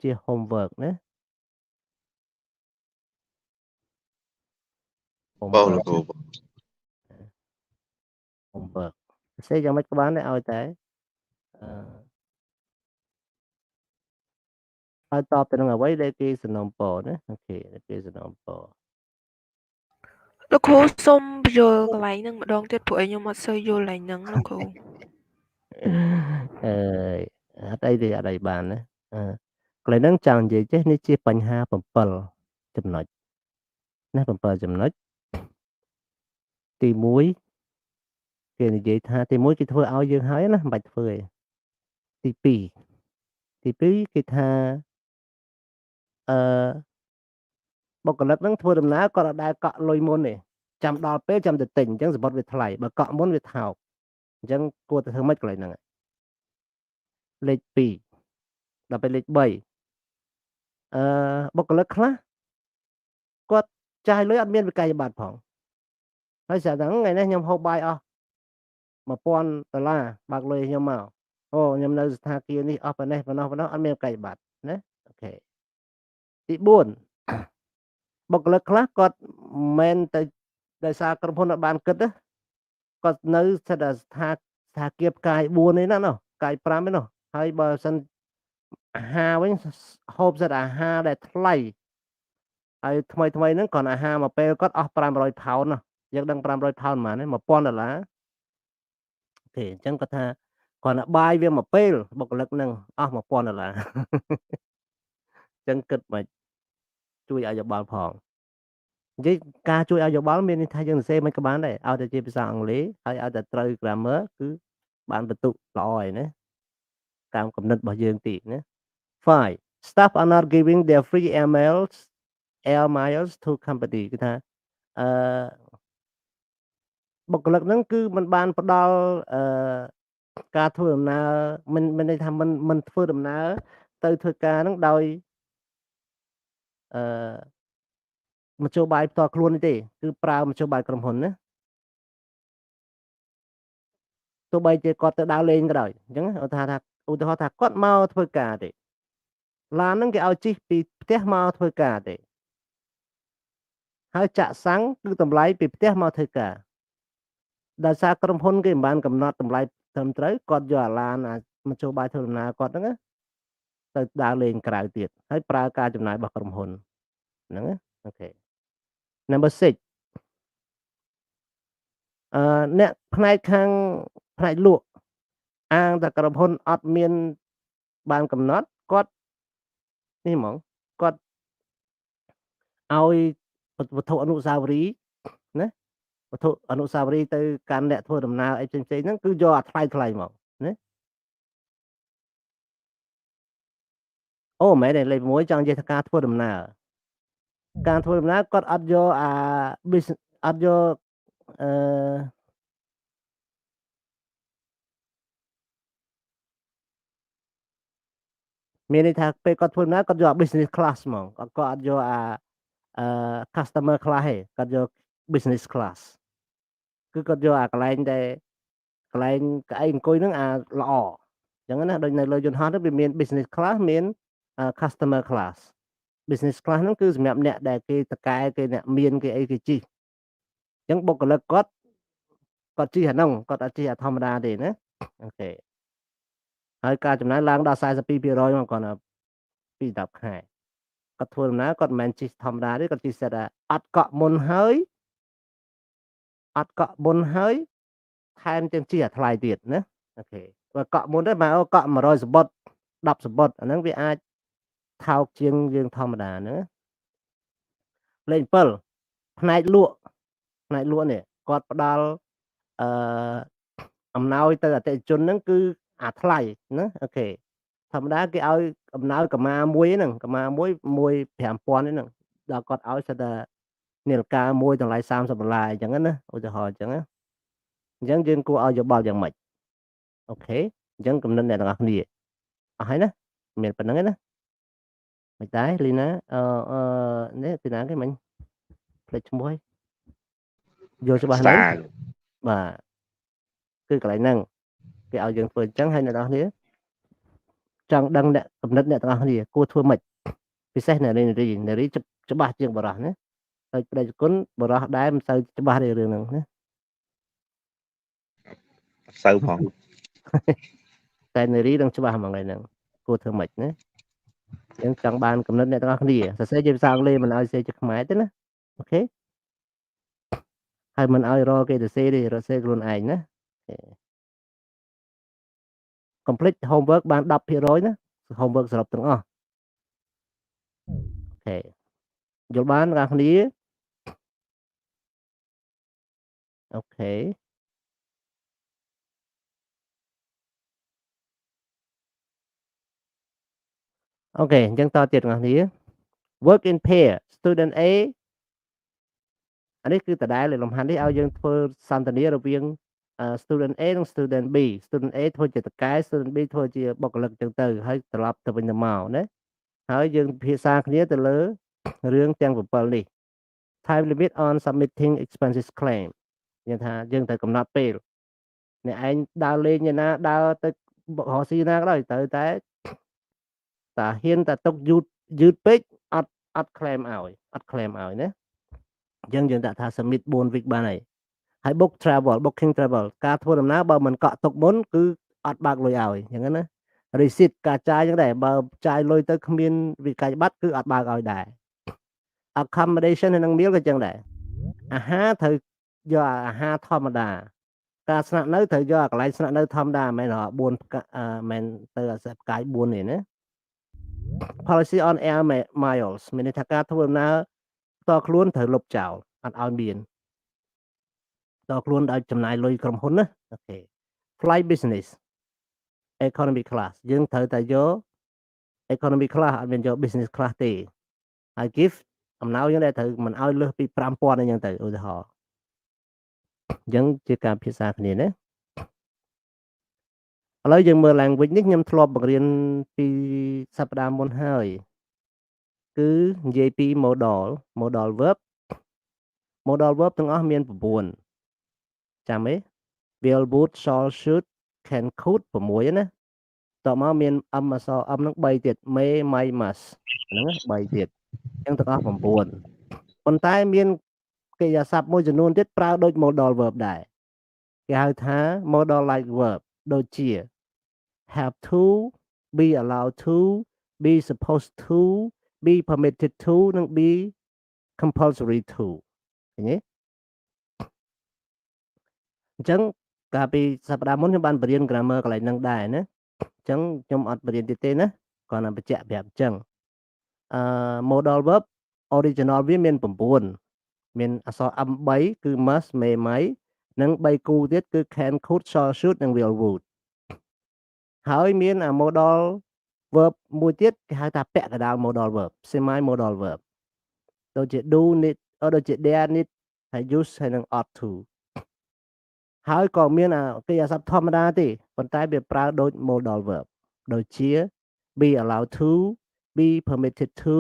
ជា homework ណា homework សរសេរយ៉ាងម៉េចក៏បានដែរឲ្យតែឲ្យតបទៅនឹងអ្វីដែលគេសំណូមពរណាអូខេដែលគេសំណូមពរ លោកគ្រូសូមបញ្យល់កន្លែងហ្នឹងម្ដងទៀតព្រោះឲ្យខ្ញុំអត់សូវយល់ឡើងហ្នឹងលោកគ្រូ អត់អីទេអត់អីបានណាកន្លែងហ្នឹងចង់និយាយចេះនេះជាបញ្ហា7ចំណុចណា7ចំណុចទី1គេនិយាយថាទី1គេធ្វើឲ្យយើងហើយណាមិនបាច់ធ្វើទេទី2គេថាបុគ្គលិកហ្នឹងធ្វើដំណើរគាត់អត់ដែលកក់លុយមុនទេចាំដល់ពេលចាំទៅទិញអញ្ចឹងសម្បត្តិវាថ្លៃបើកក់មុនវាថោកអញ្ចឹងគួរតែធ្វើម៉េចកន្លែងហ្នឹងលេខ2ដល់ពេលលេខ3បុគ្គលិកខ្លះគាត់ចាយលុយអត់មានវិក័យប័ត្រផងហើយស្រាប់តែថ្ងៃនេះខ្ញុំហូបបាយអស់$1000បើកលុយខ្ញុំមកអូខ្ញុំនៅស្ថានភាពនេះអស់ប៉ុណ្ណេះអត់មានវិក័យប័ត្រណាអូខេទី4បុគ្គលិកខ្លះគាត់មិនទៅដោយសារក្រុមហ៊ុនអត់បានគិតណាគាត់នៅស្ថិតស្ថានភាពកាយ4នេះណាកាយ5នេះហើយបើសិនអាហារវិញហូបសិតអាហារដែលថ្លៃហើយថ្មីហ្នឹងគ្រាន់អាហារមួយពេលគាត់អស់$500ណាយើងដឹង$500ប៉ុន្មានទេ$1000អូខេអញ្ចឹងគាត់ថាគ្រាន់តែបាយវាមួយពេលបុគ្គលិកហ្នឹងអស់$1000អញ្ចឹងគិតមិនជួយឲ្យយោបល់ផងនិយាយការជួយឲ្យយោបល់មានន័យថាយើងសរសេរមិនក៏បានដែរឲ្យតែជាភាសាអង់គ្លេសហើយឲ្យតែត្រូវ grammar គឺបានបន្ទុកល្អហើយណាតាមកំណត់របស់យើងទីណា 5 staff are not giving their free air miles to company គឺថាបុគ្គលិកហ្នឹងគឺมันបានផ្ដល់ការធ្វើដំណើរមិនន័យថាមិនធ្វើដំណើរទៅធ្វើការហ្នឹងដោយមធ្យោបាយផ្ទាល់ខ្លួននេះទេគឺប្រើមធ្យោបាយក្រុមហ៊ុនណាទោះបីជាគាត់ទៅដើរលេងក៏ដោយអញ្ចឹងឧទាហរណ៍ថាគាត់មកធ្វើការទេឡានហ្នឹងគេឲ្យជិះពីផ្ទះមកធ្វើការទេហើយចាក់សាំងគឺតម្លៃពីផ្ទះមកធ្វើការដោយសារក្រុមហ៊ុនគេមិនបានកំណត់តម្លៃត្រឹមត្រូវគាត់យកអាឡានមធ្យោបាយធ្វើដំណើរគាត់ហ្នឹងទៅដើរលេងក្រៅទៀតហើយប្រើការចំណាយរបស់ក្រុមហ៊ុនហ្នឹងណាអូខេ Number 6អ្នកផ្នែកលក់អាងតែក្រុមហ៊ុនអត់មានបានកំណត់គាត់នេះហ្មងគាត់ឲ្យវត្ថុអនុស្សាវរីយ៍ណាវត្ថុអនុស្សាវរីយ៍ទៅកាន់អ្នកធ្វើដំណើរអីផ្សេងៗហ្នឹងគឺយកអាថ្លៃហ្មងណាអូមែនទេលេខ6ចង់និយាយថាការធ្វើដំណើរគាត់អត់យកអត់យកមានន័យថាពេលគាត់ធ្វើដំណើរគាត់យក business class ហ្មងគាត់អត់យកcustomer class ទេគាត់យក business class គឺគាត់យកកន្លែងកៅអីអង្គុយហ្នឹងល្អអញ្ចឹងណាដូចនៅលើយន្តហោះហ្នឹងវាមាន business class មាន customer class business class ហ្នឹងគឺសម្រាប់អ្នកដែលគេតកែគេអ្នកមានគេអីគេជិះអញ្ចឹងបុគ្គលិកគាត់ជិះអាហ្នឹងគាត់អត់ជិះអាធម្មតាទេណាអូខេហើយការចំណាយឡើងដល់ 42% មកគាត់ពី10ខែគាត់ធ្វើដំណើរគាត់មិនមែនជិះធម្មតាទេគាត់ជិះសិតអត់កក់មុនហើយថែមទាំងជិះអាថ្លៃទៀតណាអូខេបើកក់មុនទៅមកកក់100សបុត10សបុតអាហ្នឹងវាអាចថោកជាងយើងធម្មតាហ្នឹងលេខ7ផ្នែកលក់នេះគាត់ផ្ដល់អំណោយទៅអតិថិជនហ្នឹងគឺអាថ្លៃណាអូខេ ធម្មតាគេឲ្យអំណោយកម្មាមួយហ្នឹងកម្មាមួយ5000ហ្នឹងដល់គាត់ឲ្យសិតតែនាឡិកាមួយតម្លៃ$30អញ្ចឹងណាឧទាហរណ៍អញ្ចឹងណាអញ្ចឹងយើងគួរឲ្យយោបល់យ៉ាងម៉េចអូខេអញ្ចឹងកំណត់អ្នកទាំងអស់គ្នាអស់ហើយណាមានប៉ុណ្្នឹងឯណាមិនដែរលីណានេះទីណាគេមិញផ្លេចឈ្មោះហើយយល់ច្បាស់ណាស់បាទគឺកន្លែងហ្នឹងគេឲ្យយើងធ្វើអញ្ចឹងហើយអ្នកទាំងអស់គ្នាចង់ដឹងអ្នកកំណត់អ្នកទាំងអស់គ្នាគួរធ្វើម៉េចពិសេសនារីច្បាស់ជាងបរោះណាហើយប្រតិគុណបរោះដែរមិនសូវច្បាស់ទេរឿងហ្នឹងណាសូវផង តែនារីនឹងច្បាស់ហ្មងហ្នឹងគួរធ្វើម៉េចណាយើងចង់បានកំណត់អ្នកទាំងអស់គ្នាសរសេរជាភាសាអង់គ្លេសមិនឲ្យសេជាខ្មែរទេណាអូខេហើយមិនឲ្យរកគេទៅសេទេរកសេខ្លួនឯងណា complete homework បាន 10% ណា homework សរុបទាំងអស់អូខេយល់បានអ្នកគ្នាអូខេអូខេអញ្ចឹងតទៀតអ្នកគ្នា work in pair student A អានេះគឺដដែលលំហាត់នេះឲ្យយើងធ្វើសន្ទនារវាងstudent A និង student B student A ធ្វើជាតកែ student B ធ្វើជាបុគ្គលិកចឹងទៅហើយត្រឡប់ទៅវិញទៅមកណាហើយយើងពិភាក្សាគ្នាទៅលើរឿងទាំង7នេះ time limit on submitting expenses claim យើងថាយើងត្រូវកំណត់ពេលអ្នកឯងដើរលេងណាដើរទៅរកស៊ីណាក៏ដោយត្រូវតែហ៊ានតែຕົកយឺតពេកអត់ claim ឲ្យអត់ claim ឲ្យណាអញ្ចឹងយើងដាក់ថា submit 4 week បានហើយ booking travel ការធ្វើដំណើរបើមិនកក់ទុកមុនគឺអត់បើកលុយឲ្យអញ្ចឹងណា receipt ការចាយអញ្ចឹងដែរបើចាយលុយទៅគ្មានវិក័យប័ត្រគឺអត់បើកឲ្យដែរ accommodation និង meal ក៏អញ្ចឹងដែរអាហារត្រូវយកអាហារធម្មតាការស្នាក់នៅត្រូវយកកន្លែងស្នាក់នៅធម្មតាមិនមែនមិនទៅផ្កាយ4នេះណា policy on air miles មានន័យថាការធ្វើដំណើរផ្ទាល់ខ្លួនត្រូវលុបចោលអត់ឲ្យមានផ្ទាល់ខ្លួនដោយចំណាយលុយក្រុមហ៊ុនណាអូខេ flight business economy class យើងត្រូវតែយក economy class អត់មានយក business class ទេហើយ gift អំណោយយើងដែរត្រូវមិនឲ្យលើសពី 5000 អញ្ចឹងទៅឧទាហរណ៍អញ្ចឹងជាការភាសាគ្នាណាឥឡូវយើងមើល language នេះខ្ញុំធ្លាប់បង្រៀនពីសប្តាហ៍មុនហើយគឺនិយាយពី modal verb ទាំងអស់មាន9ចាំទេ will would shall should can could 6ណាតោះមកមាន am អក្សរ am នឹង3ទៀត may might must ហ្នឹង3ទៀតអញ្ចឹងទាំងអស់9ប៉ុន្តែមានកិរិយាសព្ទមួយចំនួនទៀតប្រើដូច modal verb ដែរគេហៅថា modal like verb ដូចជា have to be allowed to be supposed to be permitted to និង be compulsory to ឃើញទេអញ្ចឹងកាលពីសប្តាហ៍មុនខ្ញុំបានបរៀន grammar កន្លែងហ្នឹងដែរណាអញ្ចឹងខ្ញុំអត់បរៀនទៀតទេណាគ្រាន់តែបញ្ជាក់ប្រាប់អញ្ចឹងmodal verb original វាមាន9មានអក្សរ am 3គឺ must may might និង3គូទៀតគឺ can could shall should និង will would ហើយមាន modal verb មួយទៀតគេហៅថាពាក់កណ្ដាល modal verb semi modal verb ដូចជា do need ដូចជា dare need ហើយ use ហើយនឹង ought to ហើយក៏មានកិរិយាសព្ទធម្មតាទេប៉ុន្តែវាប្រើដូច modal verb ដូចជា be allowed to be permitted to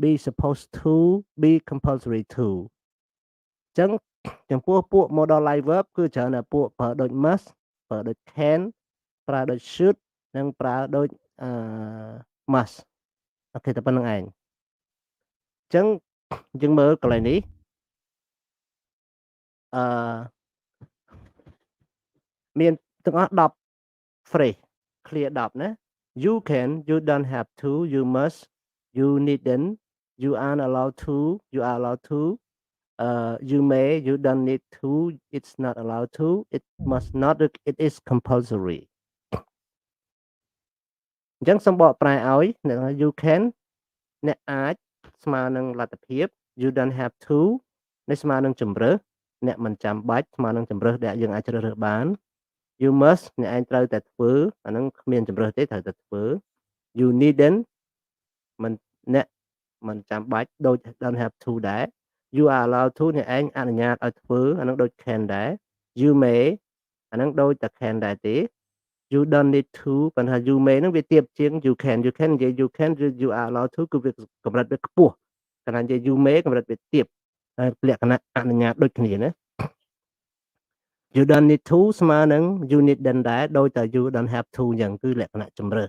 be supposed to be compulsory to អញ្ចឹងចំពោះពួក modal like verb គឺច្រើនតែពួកប្រើដូច must ប្រើដូច can ប្រើដូច should និងប្រើដូច must អូខេតែប៉ុណ្្នឹងឯងអញ្ចឹងយើងមើលកន្លែងនេះមានទាំងអស់10 phrase clear 10ណា you can you don't have to you must you needn't you aren't allowed to you are allowed to you may you don't need to it's not allowed to it must not it is compulsory អញ្ចឹងសូមបកប្រែឲ្យ you can អ្នកអាចស្មើនឹងលទ្ធភាព you don't have to នេះស្មើនឹងជំរើសអ្នកមិនចាំបាច់ស្មើនឹងជំរើសដែលយើងអាចជ្រើសរើសបាន you must អ្នកឯងត្រូវតែធ្វើអាហ្នឹងគ្មានជំរើសទេត្រូវតែធ្វើ you needn't មិនអ្នកមិនចាំបាច់ដូច don't have to ដែរ you are allowed to អ្នកឯងអនុញ្ញាតឲ្យធ្វើអានឹងដូច can ដែរ you may អានឹងដូចតែ can ដែរទេ you don't need to ប៉ុន្តែ you may ហ្នឹងវាទៀបជាង you can និយាយ you can you are allowed to គឺវាកម្រិតវាខ្ពស់កាលណានិយាយ you may កម្រិតវាទៀបហើយលក្ខណៈអនុញ្ញាតដូចគ្នាណា you don't need to ស្មើនឹង you needn't ដែរដូចតែ you don't have to អញ្ចឹងគឺលក្ខណៈជំរើស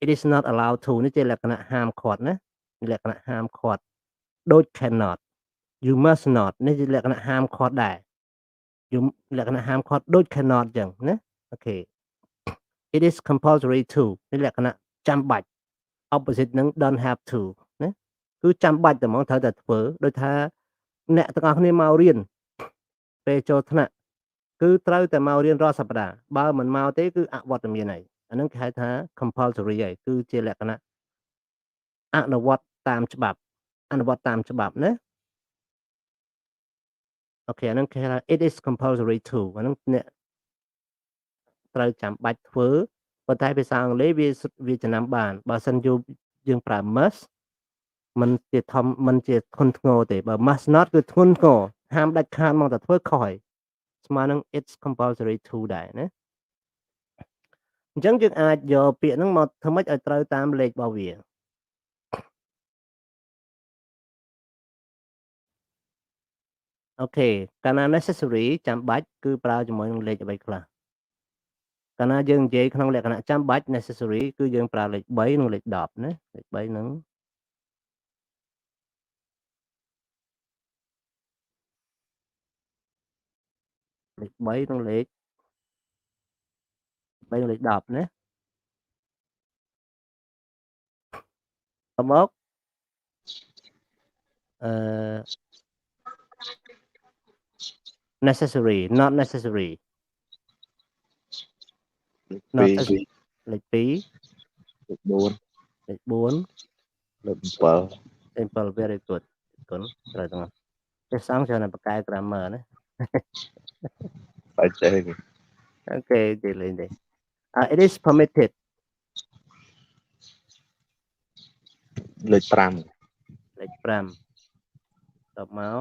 it is not allowed to នេះជាលក្ខណៈហាមឃាត់ណាលក្ខណៈហាមឃាត់ដូច cannot you must not នេះជាលក្ខណៈហាមឃាត់ដែរ you លក្ខណៈហាមឃាត់ដូច cannot អញ្ចឹងណាអូខេ it is compulsory to នេះលក្ខណៈចាំបាច់ opposite នឹង don't have to ណាគឺចាំបាច់តែហ្មងត្រូវតែធ្វើដូចថាអ្នកទាំងអស់គ្នាមករៀនពេលចូលថ្នាក់គឺត្រូវតែមករៀនរាល់សប្តាហ៍បើមិនមកទេគឺអវត្តមានហើយអាហ្នឹងគេហៅថា compulsory ហើយគឺជាលក្ខណៈអនុវត្តតាមច្បាប់ណាអូខេអាហ្នឹងគេហៅ it is compulsory to អាហ្នឹងអ្នកត្រូវចាំបាច់ធ្វើប៉ុន្តែភាសាអង់គ្លេសវាចំណាំបានបើសិនយើងប្រើ must มันជាធំมันជាធ្ងន់ធ្ងរទេបើ must not គឺធ្ងន់ធ្ងរហាមដាច់ខាតមកតែធ្វើខុសហើយស្មើនឹង it's compulsory to ដែរណាអញ្ចឹងយើងអាចយកពាក្យហ្នឹងមកធ្វើម៉េចឲ្យត្រូវតាមលេខរបស់វាអូខេកាលណា necessary ចាំបាច់គឺប្រើជាមួយនឹងលេខអ្វីខ្លះកាលណាយើងនិយាយក្នុងលក្ខណៈចាំបាច់ necessary គឺយើងប្រើលេខ3និងលេខ10ណាលេខ3និងលេខ3និងលេខ10ណាមកnecessary not necessary លេខ2លេខ4លេខ7 very good គុណត្រូវទាំងអស់ចេះសងច្រើនតែបកកែ grammar ណាបាច់ចេះអូខេនិយាយលេងទេ it is permitted លេខ5តបមក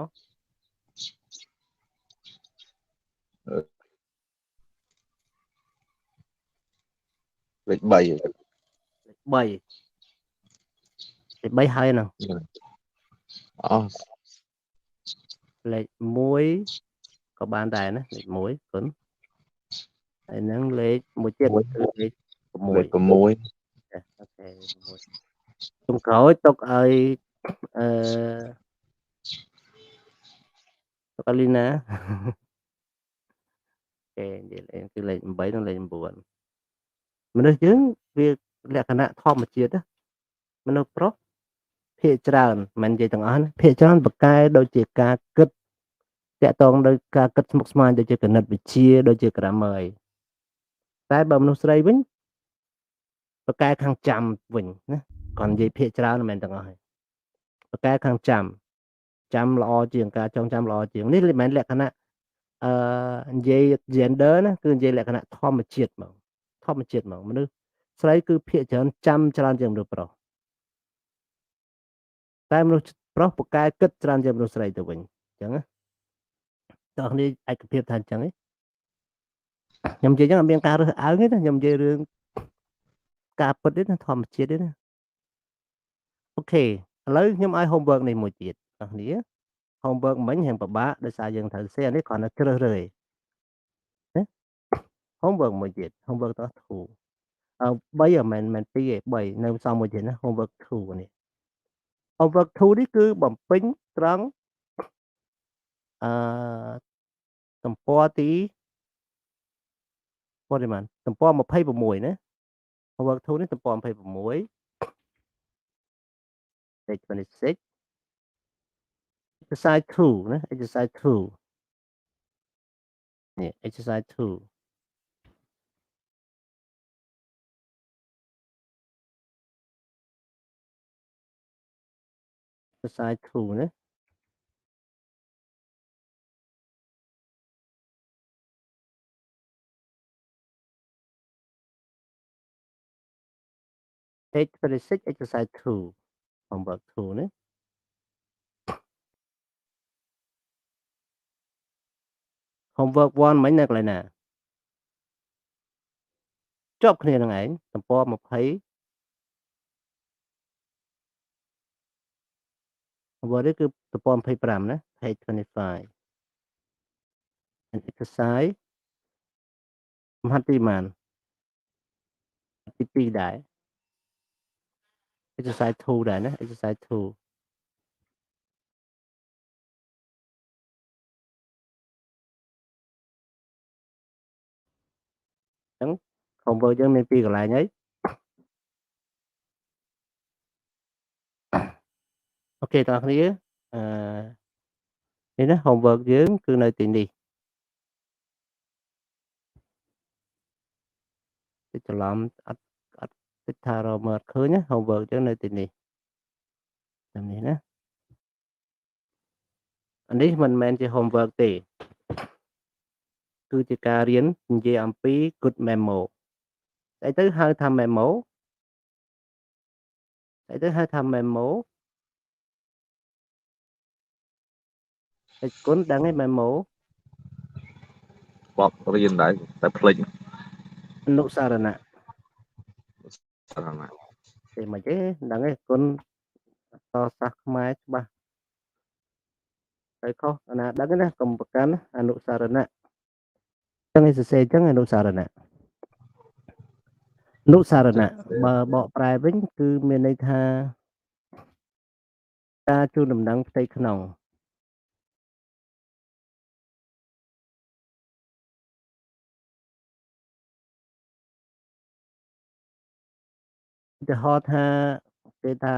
លេខ3ហើយហ្នឹងអស់លេខ1ក៏បានដែរណាលេខ1គុណហើយហ្នឹងលេខមួយទៀតគឺលេខ6អូខេជុំក្រោយទុកឲ្យទុកឲ្យលីណាគេនិយាយលេងគឺលេខ8និងលេខ9មនុស្សយើងវាលក្ខណៈធម្មជាតិមនុស្សប្រុសភាគច្រើនមិននិយាយទាំងអស់ភាគច្រើនបកកែដូចជាការគិតតាក់ទងដោយការគិតស្មុគស្មាញដូចជាគណិតវិទ្យាដូចជា grammar តែបើមនុស្សស្រីវិញបកកែខាងចាំវិញណាគាត់និយាយភាគច្រើនមិនមែនទាំងអស់ហើយបកកែខាងចាំល្អជាងការចងចាំល្អជាងនេះមិនមែនលក្ខណៈនិយាយ gender ណាគឺនិយាយលក្ខណៈធម្មជាតិហ្មងមនុស្សស្រីគឺភាគច្រើនចាំច្រើនជាងមនុស្សប្រុសតែមនុស្សប្រុសបកកែគិតច្រើនជាងមនុស្សស្រីទៅវិញអញ្ចឹងណាតោះនេះឯកភាពថាអញ្ចឹងឯងខ្ញុំនិយាយអញ្ចឹងអត់មានការរើសអើងទេណាខ្ញុំនិយាយរឿងការពិតទេណាធម្មជាតិទេណាអូខេឥឡូវខ្ញុំឲ្យ homework នេះមួយទៀតបងប្អូន homework មិញហាងពិបាកដោយសារយើងត្រូវសេអានេះគ្រាន់តែជ្រើសរើសណា homework មួយទៀត homework តោះ 2 3មិនមែន2ទេ3នៅសល់មួយទៀតណា homework 2នេះ homework 2នេះគឺបំពេញត្រង់ទំព័រទីទំព័រ26ណា homework 2នេះទំព័រ26 page 26 exercise 2ណា exercise 2នេះ exercise 2exercise 2ណា page 26 exercise 2 homework 2នេះ homework 1 មិញនៅកន្លែងណាជាប់គ្នានឹងឯងទំព័រ20 homework នេះគឺទំព័រ25ណា page 25 and exercise មហាត់ទីប៉ុន្មានទី2ដែរ exercise 2ដែរណា exercise 2 ចឹង homework យើងមាន2កន្លែងហើយអូខេបងប្អូនគ្នានេះណា homework យើងគឺនៅទីនេះតិចច្រឡំអត់តិចថារមើលឃើញណា homework យើងនៅទីនេះតាមនេះណាអានេះមិនមែនជា homework ទេគឺជាការរៀននិយាយអំពី good memo ស្អីទៅហៅថា memo ស្អីទៅហៅថា memo ឯគុណដឹងឯ memo បបរៀនដែរតែភ្លេច អនុសារណៈ សារណៈ ទេមិនទេដឹងឯគុណអក្សរសាស្ត្រខ្មែរច្បាស់ហើយខុសអាណាដឹងណាកុំប្រកាន់អនុសារណៈចឹងឯសរសេរចឹងអនុសារណៈអនុសារណៈបើបកប្រែវិញគឺមានន័យថាការជូនដំណឹងផ្ទៃក្នុងឧទាហរណ៍ថាគេថា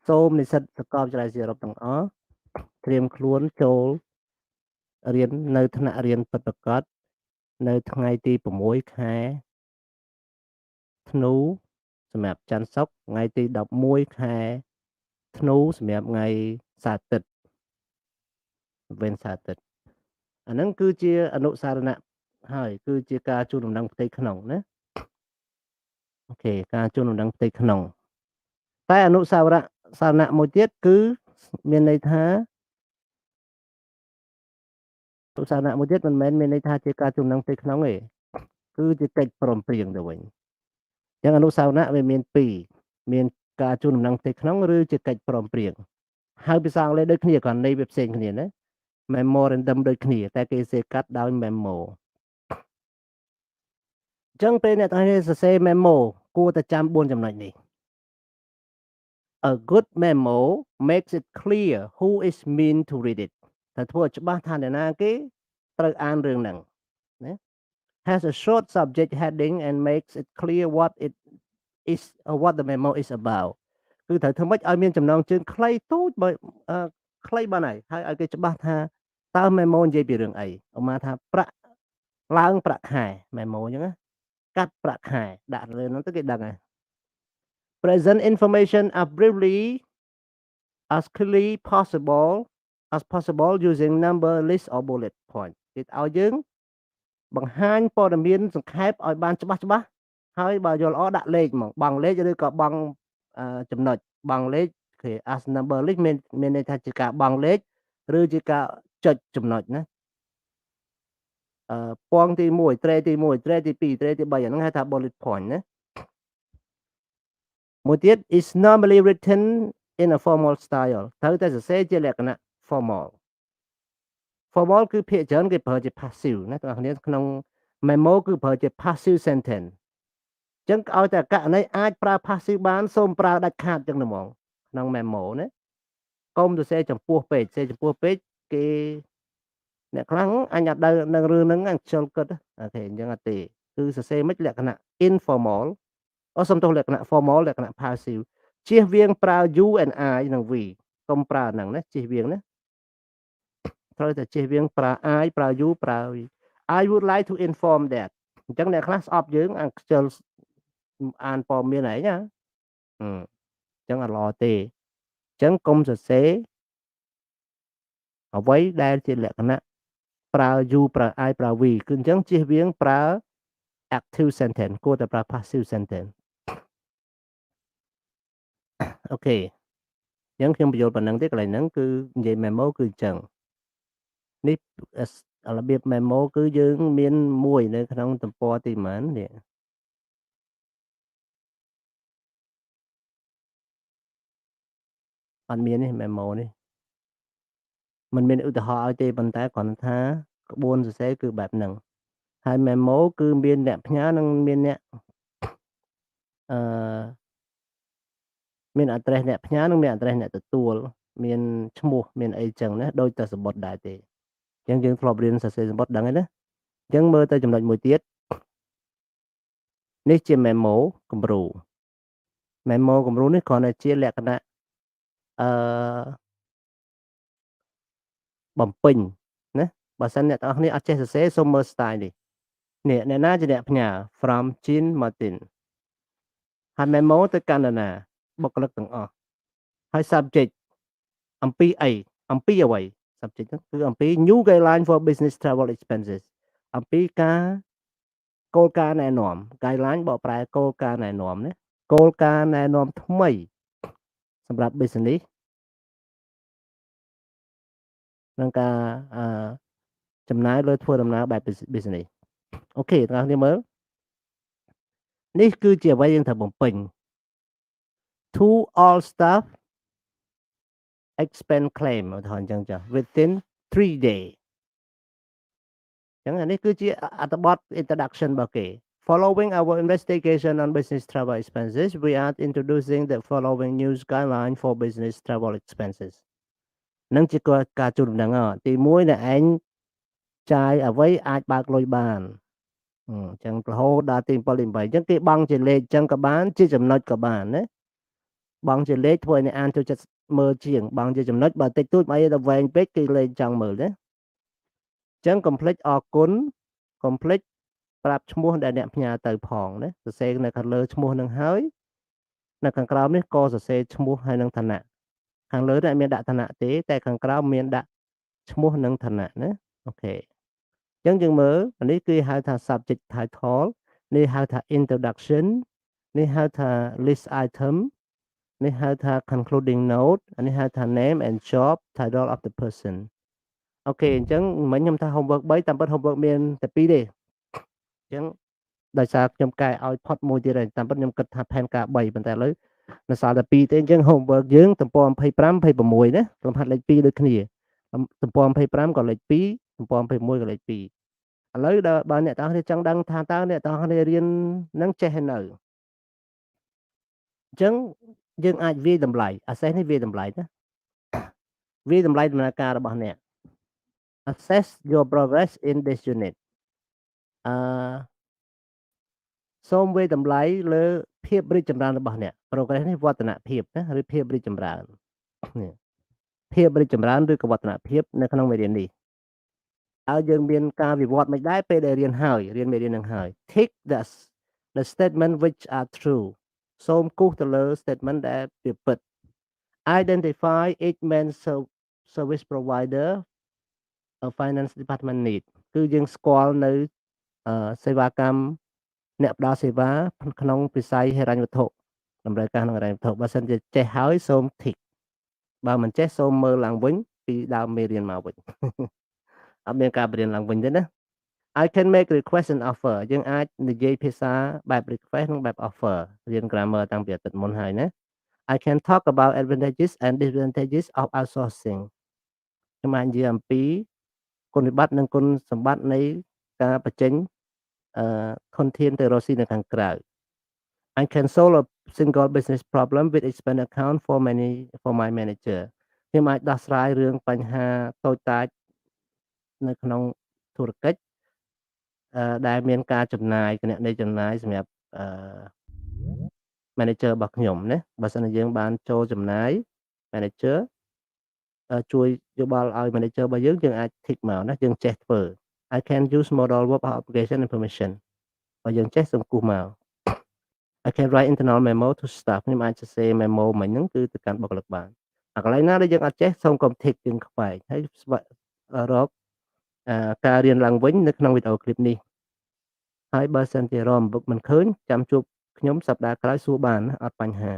សូមនិស្សិតសាកលវិទ្យាល័យសរុបទាំងអស់ត្រៀមខ្លួនចូលរៀននៅថ្នាក់រៀនពិតប្រាកដនៅថ្ងៃទី6ខែធ្នូសម្រាប់ច័ន្ទសុក្រថ្ងៃទី11ខែធ្នូសម្រាប់ថ្ងៃសៅរ៍អាទិត្យវិញសៅរ៍អាទិត្យអាហ្នឹងគឺជាអនុសារណៈហើយគឺជាការជូនដំណឹងផ្ទៃក្នុងណាអូខេការជូនដំណឹងផ្ទៃក្នុងតែអនុសារណៈមួយទៀតគឺមានន័យថាអនុសារណៈមួយទៀតមិនមែនមានន័យថាជាការជូនដំណឹងផ្ទៃក្នុងទេគឺជាកិច្ចព្រមព្រៀងទៅវិញអញ្ចឹងអនុសារណៈវាមាន2មានការជូនដំណឹងផ្ទៃក្នុងឬជាកិច្ចព្រមព្រៀងហើយភាសាអង់គ្លេសដូចគ្នាគ្រាន់ន័យវាផ្សេងគ្នាណា memorandum ដូចគ្នាតែគេសេកាត់ដោយ memo អញ្ចឹងពេលអ្នកទាំងនេះសរសេរ memo គួរតែចាំ4ចំណុចនេះ A good memo makes it clear who is mean to read it តែធ្វើឲ្យច្បាស់ថាអ្នកណាគេត្រូវអានរឿងហ្នឹងណា has a short subject heading and makes it clear what it is or what the memo is about គឺត្រូវធ្វើម៉េចឲ្យមានចំណងជើងខ្លីទូចបើខ្លីបានហើយឲ្យគេច្បាស់ថាតើ memo និយាយពីរឿងអីឧមាថាប្រាក់ឡើងប្រាក់ខែ memo អញ្ចឹងណាកាត់ប្រាក់ខែដាក់លើហ្នឹងទៅគេដឹងហើយ present information as briefly as clearly as possible using number list or bullet point គេឲ្យយើងបង្ហាញព័ត៌មានសង្ខេបឲ្យបានច្បាស់ហើយបើយល់ល្អដាក់លេខហ្មងបង់លេខឬក៏បង់ចំណុចបង់លេខគេ as number list មានន័យថាជាការបង់លេខឬជាការចុចចំណុចណាពងទី1 ត្រេទី1ត្រេទី2ត្រេទី3អាហ្នឹងហៅថា bullet point ណាមួយទៀត is normally written in a formal style ត្រូវតែសរសេរជាលក្ខណៈ formal គឺភាគច្រើនគេប្រើជា passive ណាបងប្អូនក្នុង memo គឺប្រើជា passive sentence អញ្ចឹងឲ្យតែករណីអាចប្រើ passive បានសូមប្រើដាច់ខាតអញ្ចឹងហ្មងក្នុង memo ណាកុំសរសេរចំពោះពេកគេអ្នកខ្លាំងអញអត់ដឹងនឹងរឿងហ្នឹងអញខ្ជិលគិតអូខេអញ្ចឹងអត់ទេគឺសរសេរមិនលក្ខណៈ informal សំទោសលក្ខណៈ formal លក្ខណៈ passive ជៀសវាងប្រើ you and I និង we កុំប្រើហ្នឹងណាជៀសវាងណាត្រូវតែជៀសវាងប្រើ I ប្រើ you ប្រើ we I would like to inform that អញ្ចឹងអ្នកខ្លះស្អប់យើងអញខ្ជិលអានព័ត៌មានឯងណាអញ្ចឹងអត់ល្អទេអញ្ចឹងកុំសរសេរអ្វីដែលជាលក្ខណៈប្រើ you ប្រើ I ប្រើ we គឺអញ្ចឹងជៀសវាងប្រើ active sentence គួរតែប្រើ passive sentence អូខេអញ្ចឹងខ្ញុំបញ្យល់ប៉ុណ្ណឹងទេកន្លែងហ្នឹងគឺនិយាយ memo គឺអញ្ចឹងនេះរបៀប memo គឺយើងមានមួយនៅក្នុងទំព័រទីប៉ុន្មាននេះអត់មាននេះ memo នេះมันមានឧទាហរណ៍ឲ្យទេប៉ុន្តែគ្រាន់ថាក្បួនសរសេរគឺបែបហ្នឹងហើយ memo គឺមានអ្នកផ្ញើនិងមានអ្នកអឺមាន address អ្នកផ្ញើនិងមាន address អ្នកទទួលមានឈ្មោះមានអីចឹងណាដូចតែសម្បត្តិដែរទេអញ្ចឹងយើងធ្លាប់រៀនសរសេរសម្បត្តិដឹងហើយណាអញ្ចឹងមើលទៅចំណុចមួយទៀតនេះជា memo គំរូ memo គំរូនេះគ្រាន់តែជាលក្ខណៈបំពេញណាបើសិនអ្នកទាំងអស់គ្នាអត់ចេះសរសេរសូមមើល style នេះអ្នកណាជាអ្នកផ្ញើ from Jean Martin ហើយ memo ទៅកាន់ណាបុគ្គលិកទាំងអស់ហើយ subject អំពីអីអំពីអ្វី subject ហ្នឹងគឺអំពី new guideline for business travel expenses អំពីការគោលការណ៍ណែនាំ guideline បកប្រែគោលការណ៍ណែនាំណាគោលការណ៍ណែនាំថ្មីសម្រាប់ business នឹងការចំណាយលើធ្វើដំណើរបែប business អូខេទាំងអស់គ្នាមើលនេះគឺជាអ្វីយើងត្រូវបំពេញ to all staff expense claim ឧទាហរណ៍អញ្ចឹងចា within 3 days អញ្ចឹងនេះគឺជាអត្ថបទ introduction របស់គេ Following our investigation on business travel expenses we are introducing the following news guideline for business travel expenses នឹងជាការជូនដំណឹងទី1ដែលឯងចាយអ្វីអាចបើកលុយបានអញ្ចឹងរហូតដល់ទី7ទី8អញ្ចឹងគេបង់ជាលេខអញ្ចឹងក៏បានជាចំណុចក៏បានណាបង់ជាលេខធ្វើឲ្យអ្នកអានចូលចិត្តមើលជាងបង់ជាចំណុចបើតិចតួចបើដល់វែងពេកគេលេខចង់មើលណាអញ្ចឹងកុំភ្លេចអរគុណកុំភ្លេចប្រាប់ឈ្មោះដែលអ្នកផ្ញើទៅផងណាសរសេរនៅខាងលើឈ្មោះនឹងហើយនៅខាងក្រោមនេះក៏សរសេរឈ្មោះហើយនឹងឋានៈខាងលើនេះមានដាក់ឋានៈទេតែខាងក្រោមមានដាក់ឈ្មោះនិងឋានៈណាអូខេអញ្ចឹងយើងមើលនេះគឺហៅថា subject title នេះហៅថា introduction នេះហៅថា list item នេះហៅថា concluding note នេះហៅថា name and job title of the person អូខេអញ្ចឹងមិញខ្ញុំថា homework 3តាមពិត homework មានតែ2ទេអញ្ចឹងដោយសារខ្ញុំកែឲ្យផុតមួយទៀតហើយតាមពិតខ្ញុំគិតថាផែនការ3ប៉ុន្តែឥឡូវនៅសល់តែ2ទេអញ្ចឹង homework យើងទំព័រ25 26ណាលំហាត់លេខ2ដូចគ្នាទំព័រ25ក៏លេខ2ទំព័រ21ក៏លេខ2ឥឡូវដល់បើអ្នកទាំងអស់គ្នាចង់ដឹងថាតើអ្នកទាំងអស់គ្នារៀននឹងចេះហើយនៅអញ្ចឹងយើងអាចវាយតម្លៃ assess នេះវាយតម្លៃណាវាយតម្លៃដំណើរការរបស់អ្នក assess your progress in this unit សូមវាយតម្លៃលើភាពរីកចម្រើនរបស់អ្នក progress នេះវឌ្ឍនភាពណាឬភាពរីកចម្រើននេះភាពរីកចម្រើនឬក៏វឌ្ឍនភាពនៅក្នុងមេរៀននេះហើយយើងមានការវិវត្តមិនដែរពេលដែលរៀនហើយរៀនមេរៀននឹងហើយ tick the statement which are true សូមគូសទៅលើ statement ដែលវាពិត identify each main service provider a finance department need គឺយើងស្គាល់នៅសេវាកម្មអ្នកផ្ដល់សេវាក្នុងវិស័យហិរញ្ញវត្ថុតម្រូវការក្នុងហិរញ្ញវត្ថុបើសិនជាចេះហើយសូម tick បើមិនចេះសូមមើលឡើងវិញពីដើមមេរៀនមកវិញអត់មានការបរៀនឡើងវិញទេណា I can make request and offer យើងអាចនិយាយភាសាបែប request និងបែប offer រៀន grammar តាំងពីអាទិត្យមុនហើយណា I can talk about advantages and disadvantages of outsourcing ខ្ញុំអាចនិយាយអំពីគុណវិបត្តិនិងគុណសម្បត្តិនៃការបញ្ចេញធនធានទៅរកស៊ីនៅខាងក្រៅ I can solve a single business problem with expense account for my manager ខ្ញុំអាចដោះស្រាយរឿងបញ្ហាតូចតាចនៅក្នុងធុរកិច្ចដែលមានការចំណាយគណនេយ្យចំណាយសម្រាប់manager របស់ខ្ញុំណាបើសិនជាយើងបានចូលចំណាយ manager ជួយយោបល់ឲ្យ manager របស់យើងអាច tick មកណាយើងចេះធ្វើ I can use model verb application information បើយើងចេះសូមគូសមក I can write internal memo to staff ខ្ញុំអាចសរសេរ memo មិញហ្នឹងគឺទៅកាន់បុគ្គលិកបានអាកន្លែងណាដែលយើងអត់ចេះសូមកុំ tick យើងខ្វែងហើយរកការរៀនឡើងវិញនៅក្នុងវីដេអូឃ្លីបនេះហើយបើសិនជារកមិនឃើញចាំជួបខ្ញុំសប្តាហ៍ក្រោយសួរបានអត់បញ្ហា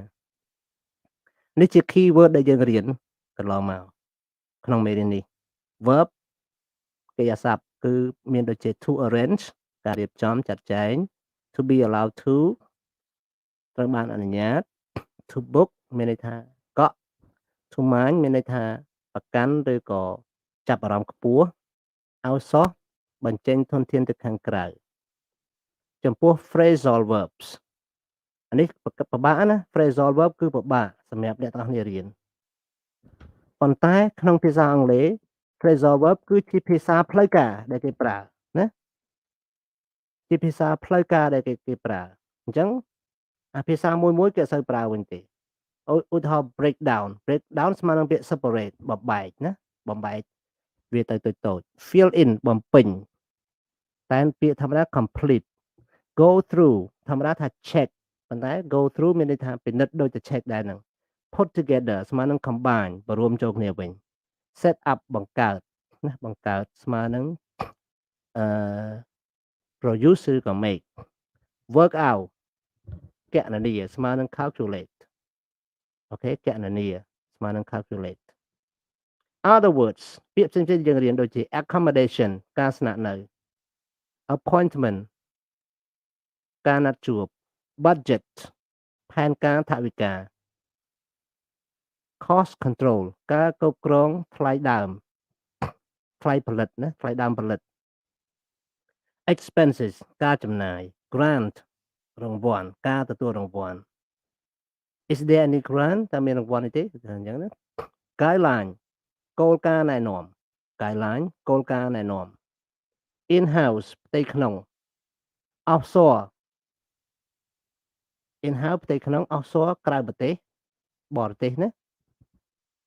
នេះជា keyword ដែលយើងរៀនកន្លងមកក្នុងមេរៀននេះ verb កិរិយាសព្ទគឺមានដូចជា to arrange ការរៀបចំចាត់ចែង to be allowed to ត្រូវបានអនុញ្ញាត to book មានន័យថាកក់ to mind មានន័យថាប្រកាន់ឬក៏ចាប់អារម្មណ៍ខ្ពស់ outsource បញ្ចេញធនធានទៅខាងក្រៅចំពោះ phrasal verbs អានេះពិបាកណា phrasal verb គឺពិបាកសម្រាប់អ្នកទាំងអស់គ្នារៀនប៉ុន្តែក្នុងភាសាអង់គ្លេស phrasal verb គឺជាភាសាផ្លូវការដែលគេប្រើណាជាភាសាផ្លូវការដែលគេប្រើអញ្ចឹងអាភាសាមួយគេអត់សូវប្រើវិញទេឧទាហរណ៍ break down ស្មើនឹងពាក្យ separate បំបែកណាបំបែកវាទៅតូច fill in បំពេញតែពាក្យធម្មតា complete go through ធម្មតាថា check ប៉ុន្តែ go through មានន័យថាពិនិត្យដូចតែ check ដែរហ្នឹង put together ស្មើនឹង combine បរួមចូលគ្នាវិញ set up បង្កើតណាបង្កើតស្មើនឹងproduce ឬក៏ make work out គណនាស្មើនឹង calculate អូខេគណនាស្មើនឹង calculate other words ពាក្យផ្សេងៗយើងរៀនដូចជា accommodation ការស្នាក់នៅ appointment ការណាត់ជួប budget ផែនការថវិកា cost control ការគ្រប់គ្រងថ្លៃដើមថ្លៃផលិតណាថ្លៃដើមផលិត expenses ការចំណាយ grant រង្វាន់ការទទួលរង្វាន់ is there any grant តើមានរង្វាន់អីទេអញ្ចឹងណា guideline គោលការណ៍ណែនាំ guideline គោលការណ៍ណែនាំ in house ផ្ទៃក្នុង offshore in house ផ្ទៃក្នុង offshore ក្រៅប្រទេសបរទេសណា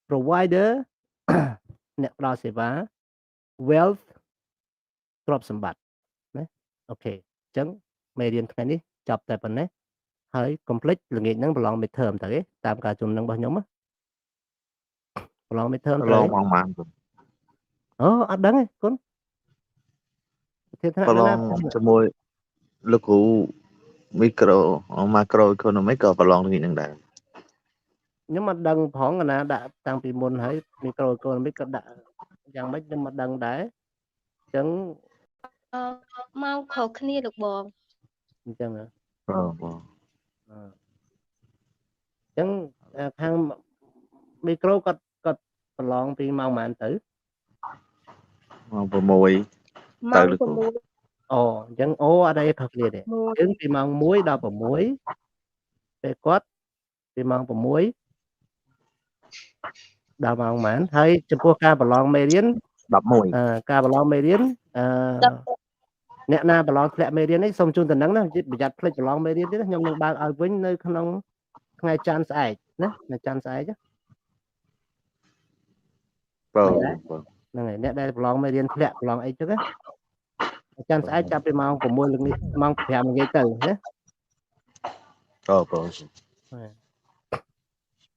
provider អ្នកផ្ដល់សេវា wealth ទ្រព្យសម្បត្តិណាអូខេអញ្ចឹងមេរៀនថ្ងៃនេះចប់តែប៉ុណ្ណេះហើយកុំភ្លេចល្ងាចហ្នឹងប្រឡង midterm តើទេតាមការជំនុំរបស់ខ្ញុំប្រឡង midterm ប្រឡងបងបាន អូអត់ដឹងទេគុណប្រឡងជាមួយលោកគ្រូ micro macro economic ក៏ប្រឡងនេះនឹងដែរខ្ញុំអត់ដឹងផងកណាដាក់តាំងពីមុនហើយ micro economic ក៏ដាក់យ៉ាងម៉េចខ្ញុំមិនដឹងដែរអញ្ចឹងមកខុសគ្នាលោកបងអញ្ចឹងបងអញ្ចឹងខាង micro គាត់ប្រឡងពីម៉ោងប៉ុន្មានទៅម៉ោង6ទៅលោកគ្រូអូអញ្ចឹងអូអត់អីខុសគ្នាទេយើងពីម៉ោង1ដល់6ពេលគាត់ពីម៉ោង6ដល់ម៉ោងប៉ុន្មានហើយចំពោះការប្រឡងមេរៀន11ការប្រឡងមេរៀនអ្នកណាប្រឡងធ្លាក់មេរៀននេះសូមជូនតំណែងណាប្រយ័ត្នភ្លេចប្រឡងមេរៀនទៀតខ្ញុំនឹងបើកឲ្យវិញនៅក្នុងថ្ងៃច័ន្ទស្អែកណាថ្ងៃច័ន្ទស្អែកបងហ្នឹងហើយអ្នកដែលប្រឡងមេរៀនធ្លាក់ប្រឡងអីចឹងណាច័ន្ទស្អែកចាប់ពីម៉ោង6ល្ងាចម៉ោង5ល្ងាចទៅណាបង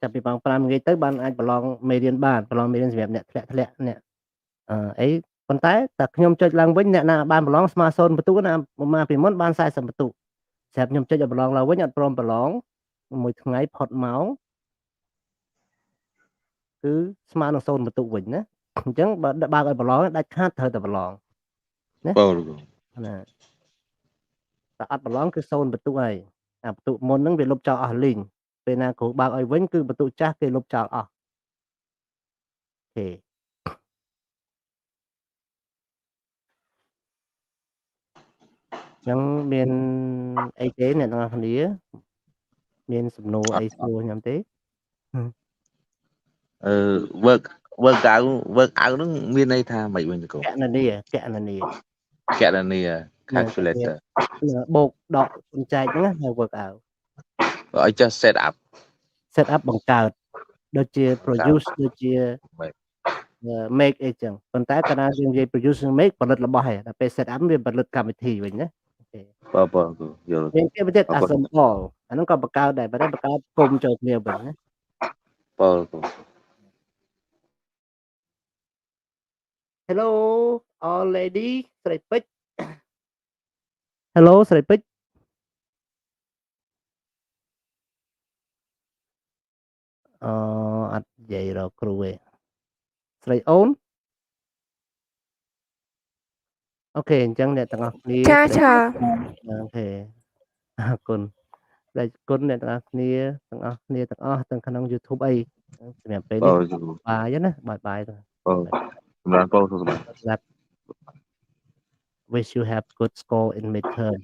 ចាប់ពីម៉ោង5ល្ងាចទៅបានអាចប្រឡងមេរៀនបានប្រឡងមេរៀនសម្រាប់អ្នកធ្លាក់អ្នកអីប៉ុន្តែតែខ្ញុំចុចឡើងវិញអ្នកណាបានប្រឡងស្មើ0បន្ទុកណាមកពីមុនបាន40បន្ទុកស្រាប់ខ្ញុំចុចឲ្យប្រឡងឡើងវិញអត់ព្រមប្រឡងមួយថ្ងៃផុតម៉ោងគឺស្មើនឹង0បន្ទុកវិញណាអញ្ចឹងបើឲ្យប្រឡងដាច់ខាតត្រូវតែប្រឡងណាបងណាតែអត់ប្រឡងគឺ0បន្ទុកហើយអាបន្ទុកមុនហ្នឹងវាលុបចោលអស់លីងពេលណាគ្រូបើកឲ្យវិញគឺបន្ទុកចាស់គេលុបចោលអស់អូខេចឹងមានអីទេអ្នកនរគ្នាមានសំណួរអីសួរខ្ញុំទេwork out ហ្នឹងមានន័យថាម៉េចវិញគ្រូគណនា calculator បូកដកសំចែកហ្នឹងហៅ work out ឲ្យចេះ set up បង្កើតដូចជា produce ដូចជា make អីចឹងប៉ុន្តែកាលណាយើងនិយាយ produce និង make ផលិតរបស់ឯងដល់ពេល set up វាផលិតកម្មវិធីវិញណាបងយល់មានគេប្រទេស assemble អាហ្នឹងក៏បង្កើតដែរប៉ុន្តែបង្កើតគុំចូលគ្នាវិញណាបង Hello all lady ស្រីពេជ្រ Hello ស្រីពេជ្រ អត់និយាយរកគ្រូទេស្រីអូនអូខេអញ្ចឹងអ្នកទាំងអស់គ្នា ចា ក្តី ចា អូខេអរគុណក្តីគុណអ្នកទាំងអស់គ្នាទាំងអស់គ្នាទាំងអស់ទាំងក្នុង YouTube អីសម្រាប់ពេល បើ នេះ ជូ បាយណាបាយទៅ បើសម្រាប់បងសុខសប្បាយ wish you have good score in midterm